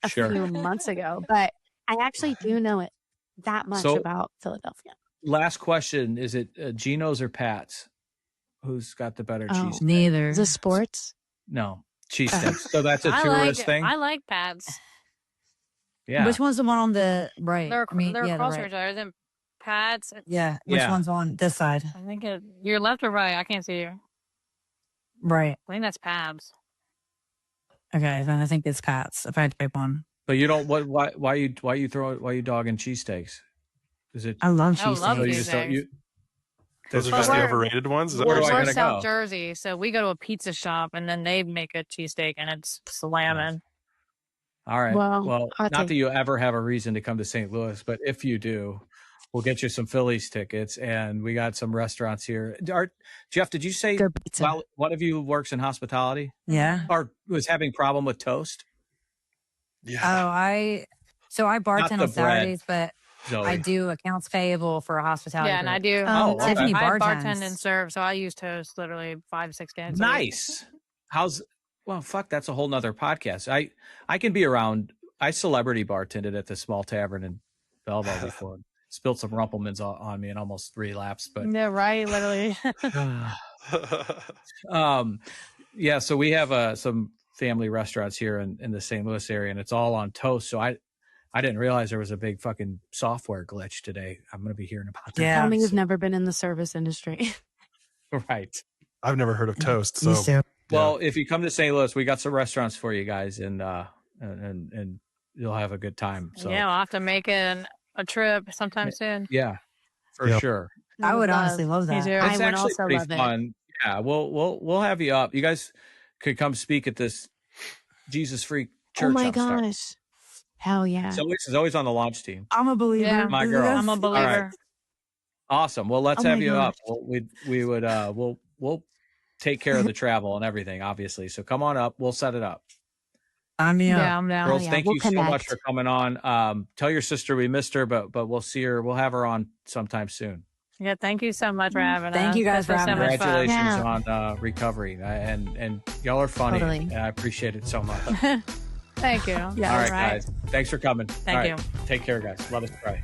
[SPEAKER 6] a
[SPEAKER 1] Sure.
[SPEAKER 6] few months ago, but I actually do know it that much
[SPEAKER 1] So-
[SPEAKER 6] about Philadelphia.
[SPEAKER 1] last question. Is it Geno's or Pat's? Who's got the better cheese?
[SPEAKER 5] Neither.
[SPEAKER 6] The sports?
[SPEAKER 1] No, cheese sticks. So that's a
[SPEAKER 4] I
[SPEAKER 1] tourist
[SPEAKER 4] like
[SPEAKER 1] thing?
[SPEAKER 4] I like pads.
[SPEAKER 1] Yeah.
[SPEAKER 5] Which one's the one on the right?
[SPEAKER 4] They're
[SPEAKER 5] the
[SPEAKER 4] across
[SPEAKER 5] right.
[SPEAKER 4] each other. Isn't pads?
[SPEAKER 5] Yeah. Which
[SPEAKER 1] Yeah.
[SPEAKER 5] one's on this side?
[SPEAKER 4] I think you're left or right. I can't see you.
[SPEAKER 5] Right.
[SPEAKER 4] I think that's Pabs.
[SPEAKER 5] Okay. Then I think it's Pat's. If I had to pick one.
[SPEAKER 1] But you don't. Why you dogging cheesesteaks? Is it?
[SPEAKER 5] I love
[SPEAKER 4] I love
[SPEAKER 5] cheesesteaks.
[SPEAKER 1] so you just don't.
[SPEAKER 4] cheesesteaks.
[SPEAKER 3] Those are
[SPEAKER 4] But
[SPEAKER 3] just the
[SPEAKER 4] we're-
[SPEAKER 3] overrated ones. Is that
[SPEAKER 1] Where
[SPEAKER 3] what
[SPEAKER 1] do I
[SPEAKER 3] you're
[SPEAKER 4] We're
[SPEAKER 1] gonna
[SPEAKER 3] saying?
[SPEAKER 4] South
[SPEAKER 1] go?
[SPEAKER 4] Jersey, so we go to a pizza shop and then they make a cheesesteak and it's slamming.
[SPEAKER 1] All right.
[SPEAKER 6] Well,
[SPEAKER 1] Well,
[SPEAKER 6] I'll
[SPEAKER 1] not
[SPEAKER 6] take-
[SPEAKER 1] that you ever have a reason to come to St. Louis, but if you do, we'll get you some Phillies tickets, and we got some restaurants here. Jeff, did you say
[SPEAKER 5] Good pizza.
[SPEAKER 1] well, one of you works in hospitality
[SPEAKER 5] Yeah.
[SPEAKER 1] or was having problem with toast?
[SPEAKER 3] Yeah.
[SPEAKER 5] Oh, I bartend
[SPEAKER 1] the
[SPEAKER 5] on Saturdays, but
[SPEAKER 1] Zoe.
[SPEAKER 5] I do accounts payable for a hospitality.
[SPEAKER 4] Yeah, and I
[SPEAKER 5] group.
[SPEAKER 4] do.
[SPEAKER 1] Oh, okay.
[SPEAKER 5] Tiffany
[SPEAKER 4] I bartend
[SPEAKER 5] bartends.
[SPEAKER 4] and serve, so I use toast literally 5 to 6 days. a week.
[SPEAKER 1] Nice. Well, fuck, that's a whole nother podcast. I can be around. I celebrity bartended at the small tavern in Belleville before. Spilled some Rumplemans on me and almost relapsed. But
[SPEAKER 4] Yeah, right. Literally.
[SPEAKER 1] yeah, so we have some family restaurants here in the St. Louis area, and it's all on toast. So I didn't realize there was a big fucking software glitch today. I'm going to be hearing about that.
[SPEAKER 5] Yeah.
[SPEAKER 6] Tell me you've never been in the service industry.
[SPEAKER 1] Right.
[SPEAKER 3] I've never heard of toast. So
[SPEAKER 5] Used to.
[SPEAKER 1] Well, if you come to St. Louis, we got some restaurants for you guys, and you'll have a good time. So
[SPEAKER 4] Yeah, we'll have to make it a trip sometime soon.
[SPEAKER 1] yeah, for
[SPEAKER 3] Yep.
[SPEAKER 1] sure.
[SPEAKER 5] I would honestly love
[SPEAKER 4] Me
[SPEAKER 5] that.
[SPEAKER 4] too.
[SPEAKER 6] I
[SPEAKER 1] It's
[SPEAKER 6] would
[SPEAKER 1] actually
[SPEAKER 6] also
[SPEAKER 1] pretty
[SPEAKER 6] love it.
[SPEAKER 1] fun. Yeah, we'll have you up. You guys could come speak at this Jesus Freak church.
[SPEAKER 6] Oh my
[SPEAKER 1] I'm starting.
[SPEAKER 6] gosh. Hell yeah.
[SPEAKER 1] It's always on the launch team.
[SPEAKER 5] I'm a believer.
[SPEAKER 4] Yeah.
[SPEAKER 1] My girl.
[SPEAKER 4] I'm a believer.
[SPEAKER 1] Awesome. Well, let's
[SPEAKER 5] Oh my
[SPEAKER 1] have you up.
[SPEAKER 5] gosh.
[SPEAKER 1] We would we'll take care of the travel and everything, obviously. So come on up. We'll set it up.
[SPEAKER 5] I'm
[SPEAKER 4] Yeah, I'm down.
[SPEAKER 1] Girls,
[SPEAKER 6] yeah,
[SPEAKER 1] thank
[SPEAKER 6] we'll
[SPEAKER 1] you so much
[SPEAKER 6] connect.
[SPEAKER 1] for coming on. Tell your sister we missed her, but we'll see her. We'll have her on sometime soon.
[SPEAKER 4] Yeah, thank you so much for having us.
[SPEAKER 5] Thank you guys for having
[SPEAKER 4] us.
[SPEAKER 1] Congratulations on recovery, and y'all are funny.
[SPEAKER 6] Totally.
[SPEAKER 1] And I appreciate it so much.
[SPEAKER 4] Thank you.
[SPEAKER 6] Yeah.
[SPEAKER 1] All right, guys. Thanks for coming.
[SPEAKER 4] Thank you.
[SPEAKER 1] Take care, guys. Let us pray.